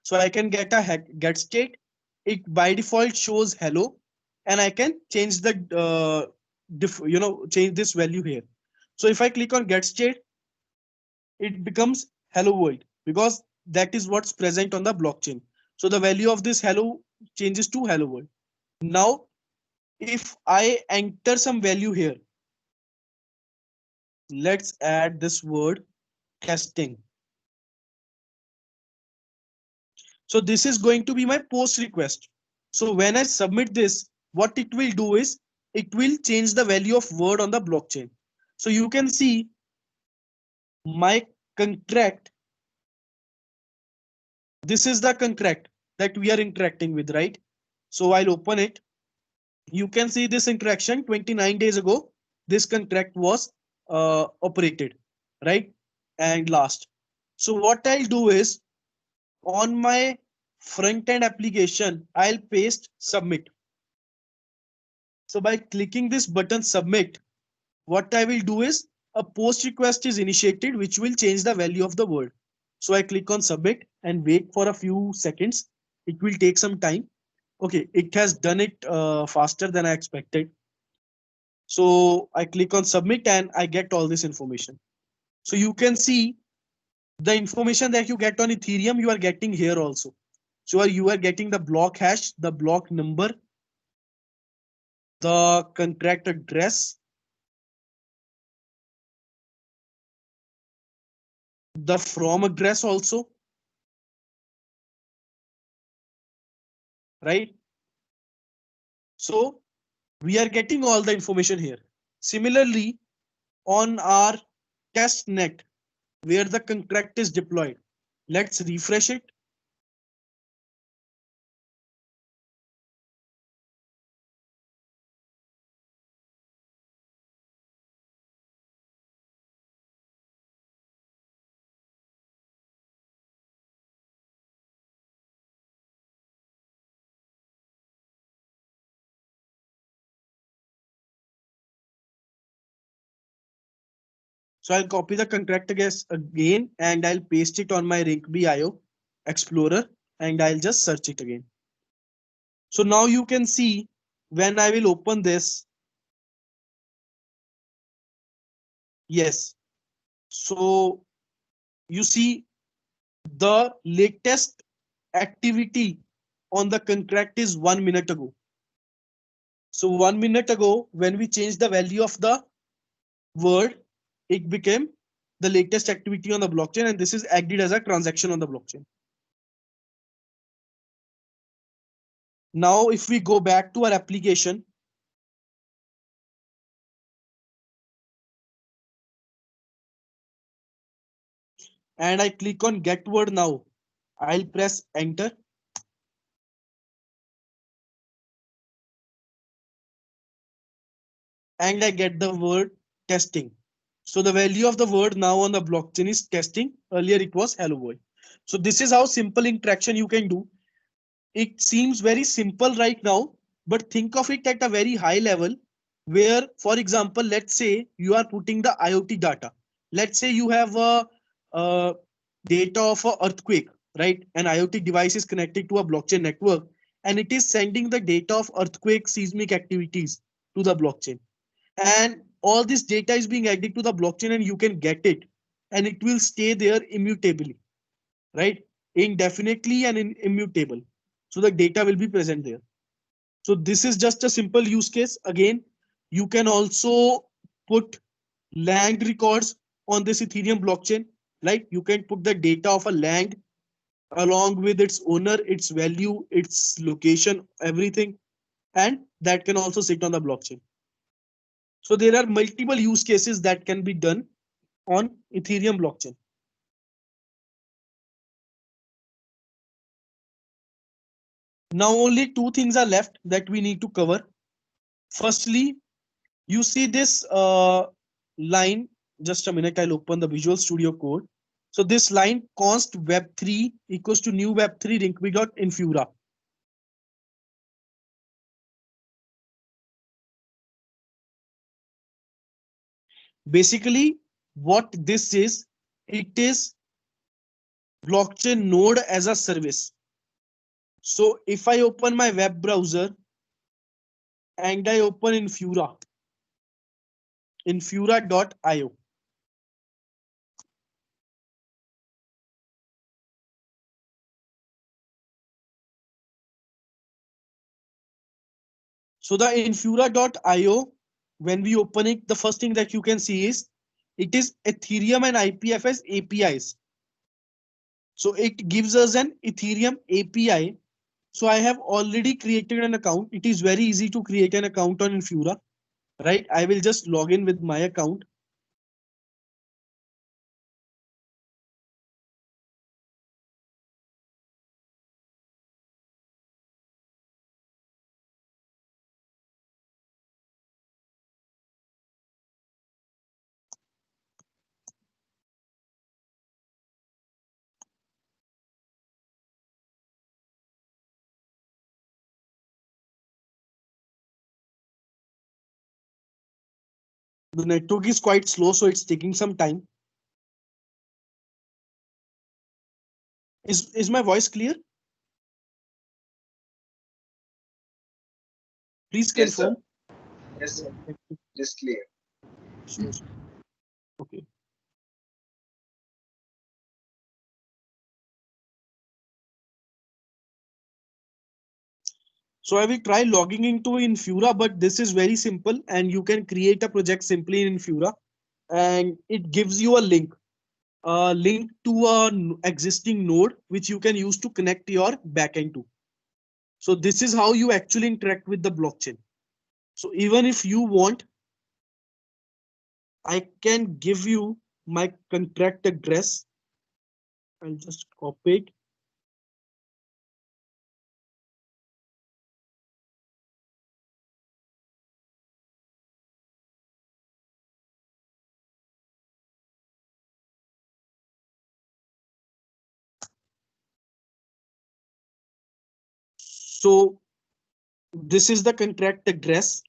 [SPEAKER 2] So I can get a get state. It by default shows hello, and I can change the change this value here. So if I click on get state, it becomes hello world because that is what's present on the blockchain. So the value of this hello changes to hello world. Now, if I enter some value here, let's add this word testing. So this is going to be my post request. So when I submit this, what it will do is it will change the value of word on the blockchain. So you can see my contract. This is the contract that we are interacting with, right? So I'll open it. You can see this interaction 29 days ago. This contract was operated, right? And last. So what I'll do is on my front end application, I'll paste submit. So by clicking this button submit, what I will do is a post request is initiated, which will change the value of the word. So I click on submit and wait for a few seconds. It will take some time. Okay, it has done it faster than I expected. So I click on submit and I get all this information. So you can see the information that you get on Ethereum, you are getting here also. So you are getting the block hash, the block number, the contract address, the from address also, right? So we are getting all the information here. Similarly, on our test net, where the contract is deployed, let's refresh it. So I'll copy the contract again and I'll paste it on my Rinkeby.io Explorer and I'll just search it again. So now you can see when I will open this. Yes. So you see the latest activity on the contract is 1 minute ago. So 1 minute ago, when we changed the value of the word, it became the latest activity on the blockchain, and this is acted as a transaction on the blockchain. Now, if we go back to our application, and I click on get word now, I'll press enter. And I get the word testing. So the value of the word now on the blockchain is testing. Earlier it was hello world. So this is how simple interaction you can do. It seems very simple right now, but think of it at a very high level where, for example, let's say you are putting the IoT data. Let's say you have a data of an earthquake, right? An IoT device is connected to a blockchain network and it is sending the data of earthquake seismic activities to the blockchain. And all this data is being added to the blockchain and you can get it and it will stay there immutably, right? Indefinitely and immutable. So the data will be present there. So this is just a simple use case. Again, you can also put land records on this Ethereum blockchain, right? You can put the data of a land along with its owner, its value, its location, everything. And that can also sit on the blockchain. So there are multiple use cases that can be done on Ethereum blockchain. Now only two things are left that we need to cover. Firstly, you see this line. Just a minute, I'll open the Visual Studio Code. So this line const web3 equals to new web3 link dot infura. Basically, what this is, it is blockchain node as a service. So if I open my web browser and I open infura.io. So the infura.io, when we open it, the first thing that you can see is it is Ethereum and IPFS APIs. So it gives us an Ethereum API. So I have already created an account. It is very easy to create an account on Infura, right? I will just log in with my account. The network is quite slow, so it's taking some time. Is my voice clear? Please
[SPEAKER 6] Yes, sir.
[SPEAKER 2] confirm.
[SPEAKER 6] Yes, sir. Just clear.
[SPEAKER 2] Sure. Okay. So I will try logging into Infura, but this is very simple and you can create a project simply in Infura and it gives you a link to an existing node, which you can use to connect your backend to. So this is how you actually interact with the blockchain. So even if you want, I can give you my contract address. I'll just copy it. So this is the contract address,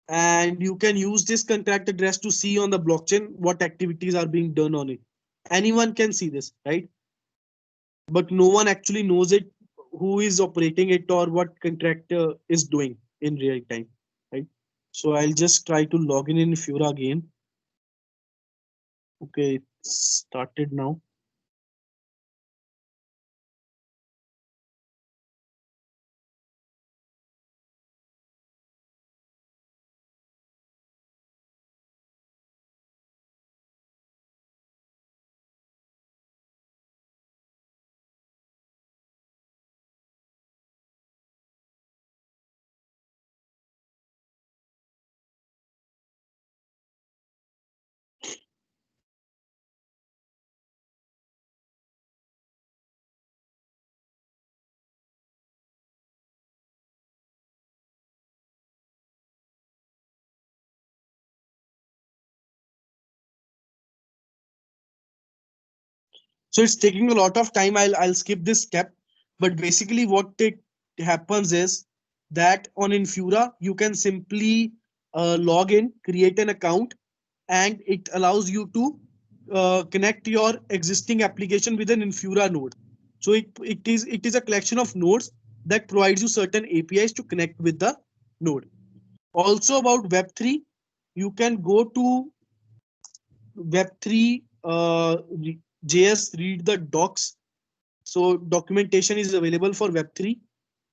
[SPEAKER 2] and you can use this contract address to see on the blockchain what activities are being done on it. Anyone can see this, right? But no one actually knows it, who is operating it or what contractor is doing in real time, right? So I'll just try to log in Fura again. Okay, it's started now. So it's taking a lot of time. I'll skip this step, but basically what it happens is that on Infura you can simply log in, create an account, and it allows you to connect your existing application with an Infura node. So it is a collection of nodes that provides you certain APIs to connect with the node. Also about Web3, you can go to Web3 JS, read the docs. So documentation is available for Web3,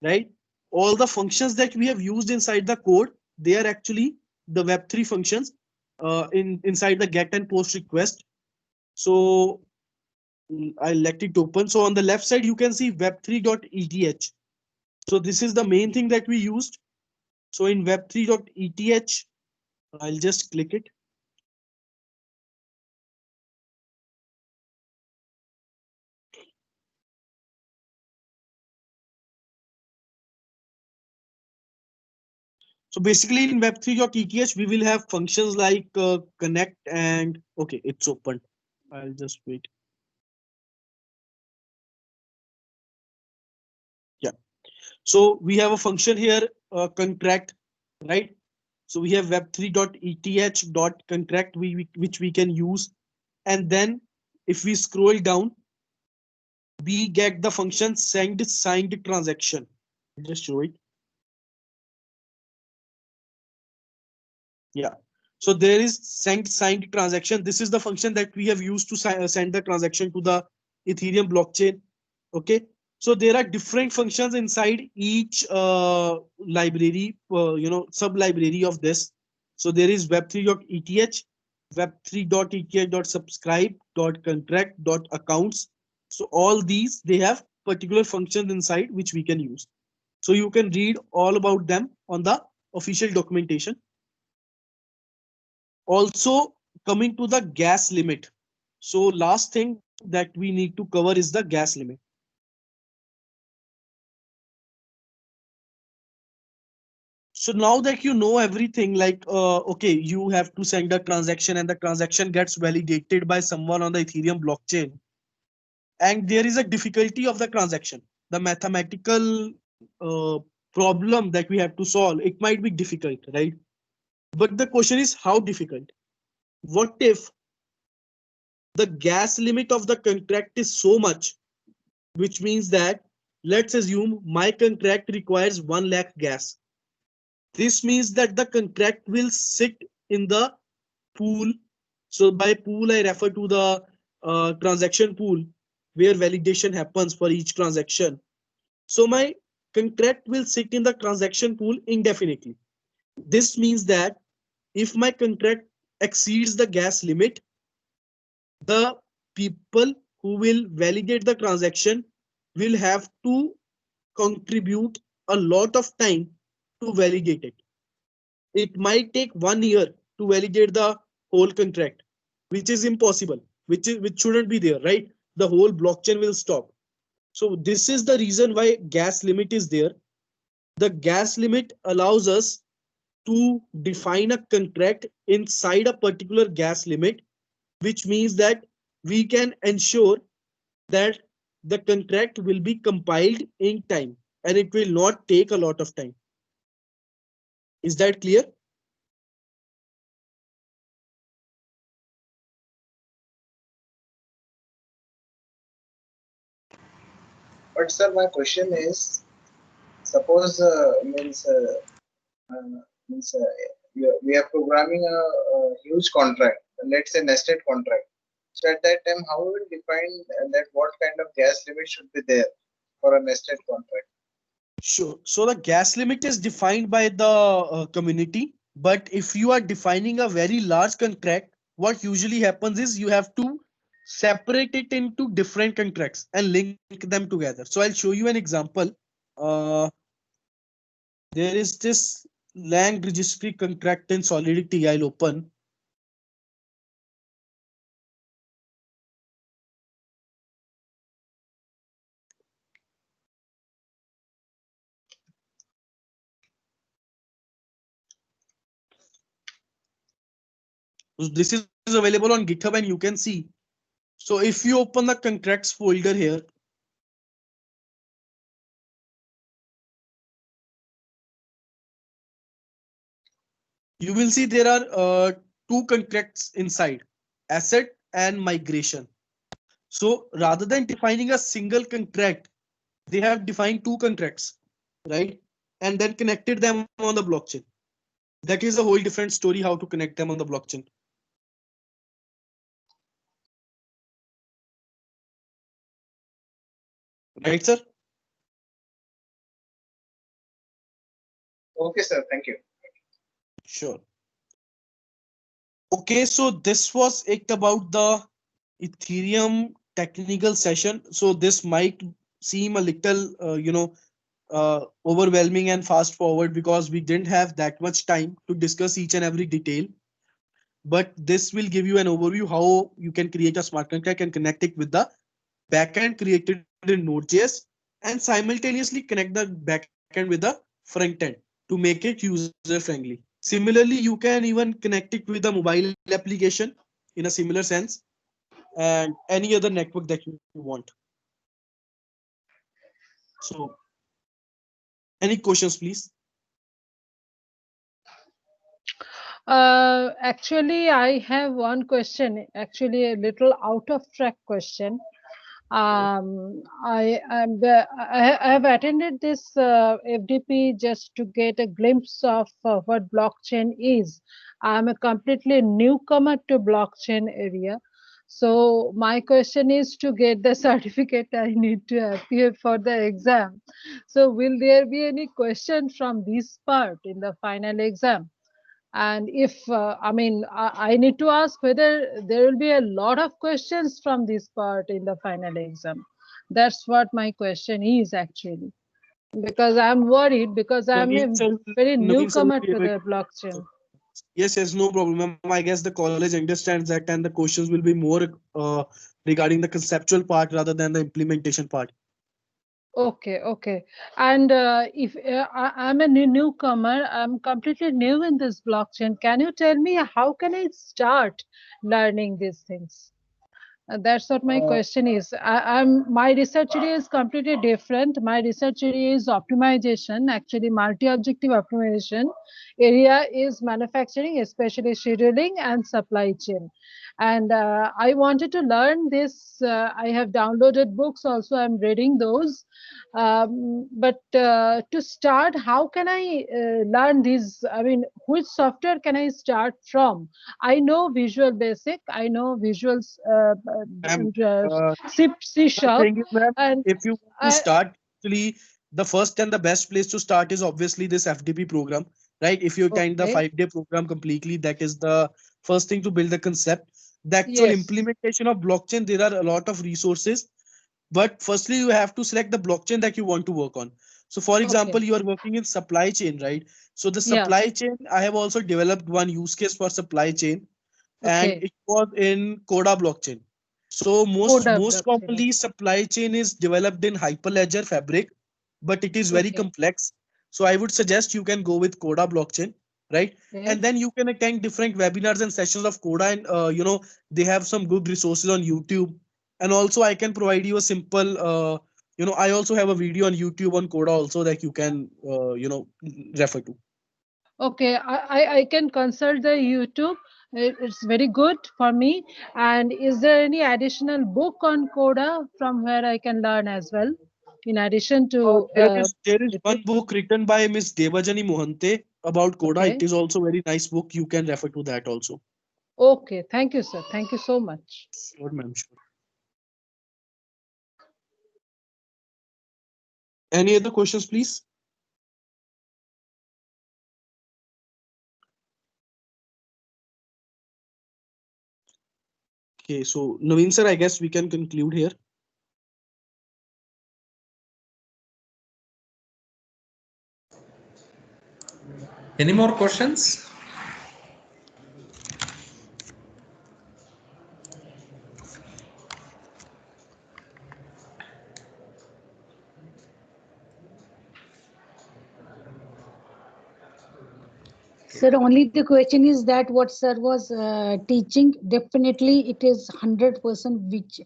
[SPEAKER 2] right? All the functions that we have used inside the code, they are actually the Web3 functions inside the get and post request. So I'll let it open. So on the left side, you can see web3.eth. So this is the main thing that we used. So in web3.eth, I'll just click it. So basically in Web3.eth, we will have functions like connect and okay, it's open. I'll just wait. Yeah. So we have a function here, contract, right? So we have web3.eth.contract which we can use. And then if we scroll down, we get the function send signed transaction. Just show it. Yeah. So there is send signed transaction. This is the function that we have used to send the transaction to the Ethereum blockchain. Okay. So there are different functions inside each library, sub library of this. So there is web3.eth, web3.eth.subscribe.contract.accounts. So all these, they have particular functions inside which we can use. So you can read all about them on the official documentation. Also coming to the gas limit. So last thing that we need to cover is the gas limit. So now that you know everything, like, okay, you have to send a transaction and the transaction gets validated by someone on the Ethereum blockchain. And there is a difficulty of the transaction. The mathematical problem that we have to solve, it might be difficult, right? But the question is how difficult? What if the gas limit of the contract is so much, which means that let's assume my contract requires 1 lakh gas. This means that the contract will sit in the pool. So by pool, I refer to the transaction pool where validation happens for each transaction. So my contract will sit in the transaction pool indefinitely. This means that if my contract exceeds the gas limit, the people who will validate the transaction will have to contribute a lot of time to validate it. It might take 1 year to validate the whole contract, which is impossible, which shouldn't be there, right? The whole blockchain will stop. So this is the reason why gas limit is there. The gas limit allows us to define a contract inside a particular gas limit, which means that we can ensure that the contract will be compiled in time and it will not take a lot of time. Is that clear?
[SPEAKER 6] But sir, my question is, suppose we are programming a huge contract, let's say nested contract. So at that time, how we will define that what kind of gas limit should be there for a nested contract?
[SPEAKER 2] Sure. So the gas limit is defined by the community. But if you are defining a very large contract, what usually happens is you have to separate it into different contracts and link them together. So I'll show you an example. Uh, there is this land registry contract in Solidity. I'll open. This is available on GitHub and you can see. So if you open the contracts folder here, you will see there are two contracts inside, asset and migration. So rather than defining a single contract, they have defined two contracts, right? And then connected them on the blockchain. That is a whole different story how to connect them on the blockchain. Right, sir?
[SPEAKER 6] Okay, sir. Thank you.
[SPEAKER 2] Sure. Okay, so this was it about the Ethereum technical session. So this might seem a little, overwhelming and fast forward because we didn't have that much time to discuss each and every detail. But this will give you an overview how you can create a smart contract and connect it with the backend created in Node.js and simultaneously connect the backend with the front end to make it user friendly. Similarly, you can even connect it with a mobile application in a similar sense, and any other network that you want. So, any questions, please?
[SPEAKER 8] Actually, I have one question, actually a little out of track question. I have attended this FDP just to get a glimpse of what blockchain is. I'm a completely newcomer to blockchain area. So my question is to get the certificate I need to appear for the exam. So will there be any question from this part in the final exam? And if I need to ask whether there will be a lot of questions from this part in the final exam. That's what my question is actually, because I'm worried, because I'm a
[SPEAKER 2] Naveen sir,
[SPEAKER 8] very
[SPEAKER 2] Naveen sir will
[SPEAKER 8] newcomer
[SPEAKER 2] be
[SPEAKER 8] to
[SPEAKER 2] able
[SPEAKER 8] the
[SPEAKER 2] to.
[SPEAKER 8] blockchain.
[SPEAKER 2] Yes, yes, no problem, ma'am. I guess the college understands that, and the questions will be more regarding the conceptual part rather than the implementation part.
[SPEAKER 8] Okay, okay. And if I'm a newcomer, I'm completely new in this blockchain. Can you tell me how can I start learning these things? That's what my
[SPEAKER 2] Uh,
[SPEAKER 8] question is. My research area is completely different. My research area is optimization, actually multi-objective optimization. Area is manufacturing, especially scheduling and supply chain. And I wanted to learn this. I have downloaded books also. I'm reading those. But to start, how can I learn these? I mean, which software can I start from? I know Visual Basic. I know Visuals,
[SPEAKER 2] Ma'am,
[SPEAKER 8] C
[SPEAKER 2] the
[SPEAKER 8] Sharp,
[SPEAKER 2] thing is, ma'am,
[SPEAKER 8] and
[SPEAKER 2] if you want to
[SPEAKER 8] I,
[SPEAKER 2] start, actually, the first and the best place to start is obviously this FDP program, right? If you attend the
[SPEAKER 8] okay,
[SPEAKER 2] 5-day program completely, that is the first thing to build the concept. The actual
[SPEAKER 8] yes,
[SPEAKER 2] implementation of blockchain, there are a lot of resources, but firstly, you have to select the blockchain that you want to work on. So, for
[SPEAKER 8] okay,
[SPEAKER 2] example, you are working in supply chain, right? So, the
[SPEAKER 8] yeah,
[SPEAKER 2] supply chain, I have also developed one use case for supply chain, and
[SPEAKER 8] okay,
[SPEAKER 2] it was in Coda blockchain. So
[SPEAKER 8] Coda
[SPEAKER 2] most
[SPEAKER 8] blockchain,
[SPEAKER 2] commonly supply chain is developed in Hyperledger Fabric, but it is very
[SPEAKER 8] okay,
[SPEAKER 2] complex. So I would suggest you can go with Coda blockchain, right? And
[SPEAKER 8] yes,
[SPEAKER 2] then you can attend different webinars and sessions of Coda, and they have some good resources on YouTube. And also I can provide you a simple, I also have a video on YouTube on Coda also that you can refer to.
[SPEAKER 8] okay. I can consult the YouTube. It's very good for me. And is there any additional book on Coda from where I can learn as well, in addition to
[SPEAKER 2] There is one
[SPEAKER 8] YouTube?
[SPEAKER 2] book written by Miss Devajani Mohante about Coda. It
[SPEAKER 8] Okay,
[SPEAKER 2] is also very nice book. You can refer to that also.
[SPEAKER 8] okay. Thank you, sir. Thank you so much.
[SPEAKER 2] Sure, ma'am. Sure. Any other questions, please? Okay, so Naveen sir, I guess we can conclude here.
[SPEAKER 7] Any more questions?
[SPEAKER 10] Sir, only the question is that what sir was teaching, definitely it is 100% which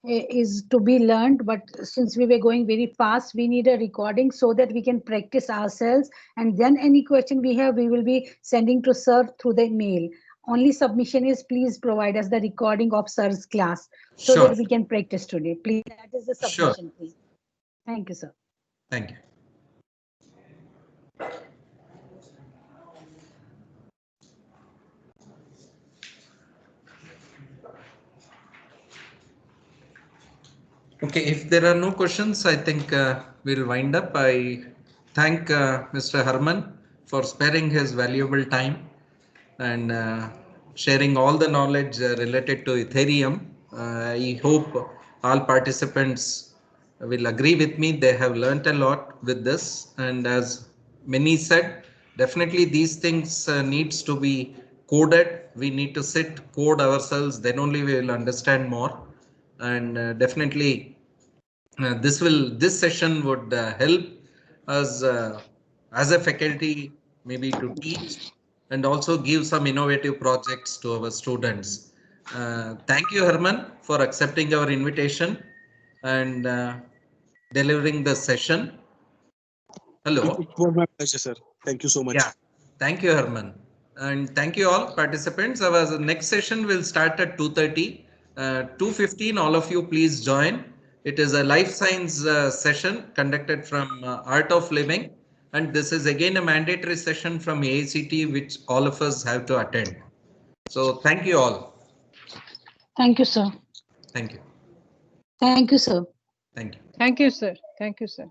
[SPEAKER 10] is to be learned. But since we were going very fast, we need a recording so that we can practice ourselves. And then any question we have, we will be sending to sir through the mail. Only submission is please provide us the recording of sir's class so
[SPEAKER 7] Sure,
[SPEAKER 10] that we can practice today. Please, that is the
[SPEAKER 7] sure.
[SPEAKER 10] submission, please. Thank you, sir.
[SPEAKER 7] Thank you. Okay, if there are no questions, I think we'll wind up. I thank Mr. Harman for sparing his valuable time and sharing all the knowledge related to Ethereum. I hope all participants will agree with me. They have learnt a lot with this, and as many said, definitely these things needs to be coded. We need to sit code ourselves. Then only we will understand more, and definitely this session would help us as a faculty, maybe to teach and also give some innovative projects to our students. Thank you, Herman, for accepting our invitation and delivering the session. Hello.
[SPEAKER 2] It was my pleasure, sir. Thank you so much.
[SPEAKER 7] Yeah, thank you, Herman. And thank you all participants. Our next session will start at 2:30. 2:15, all of you please join. It is a life science session conducted from Art of Living. And this is again a mandatory session from AICT, which all of us have to attend. So thank you all.
[SPEAKER 10] Thank you, sir.
[SPEAKER 7] Thank you.
[SPEAKER 10] Thank you, sir.
[SPEAKER 7] Thank you.
[SPEAKER 8] Thank you, sir. Thank you, sir.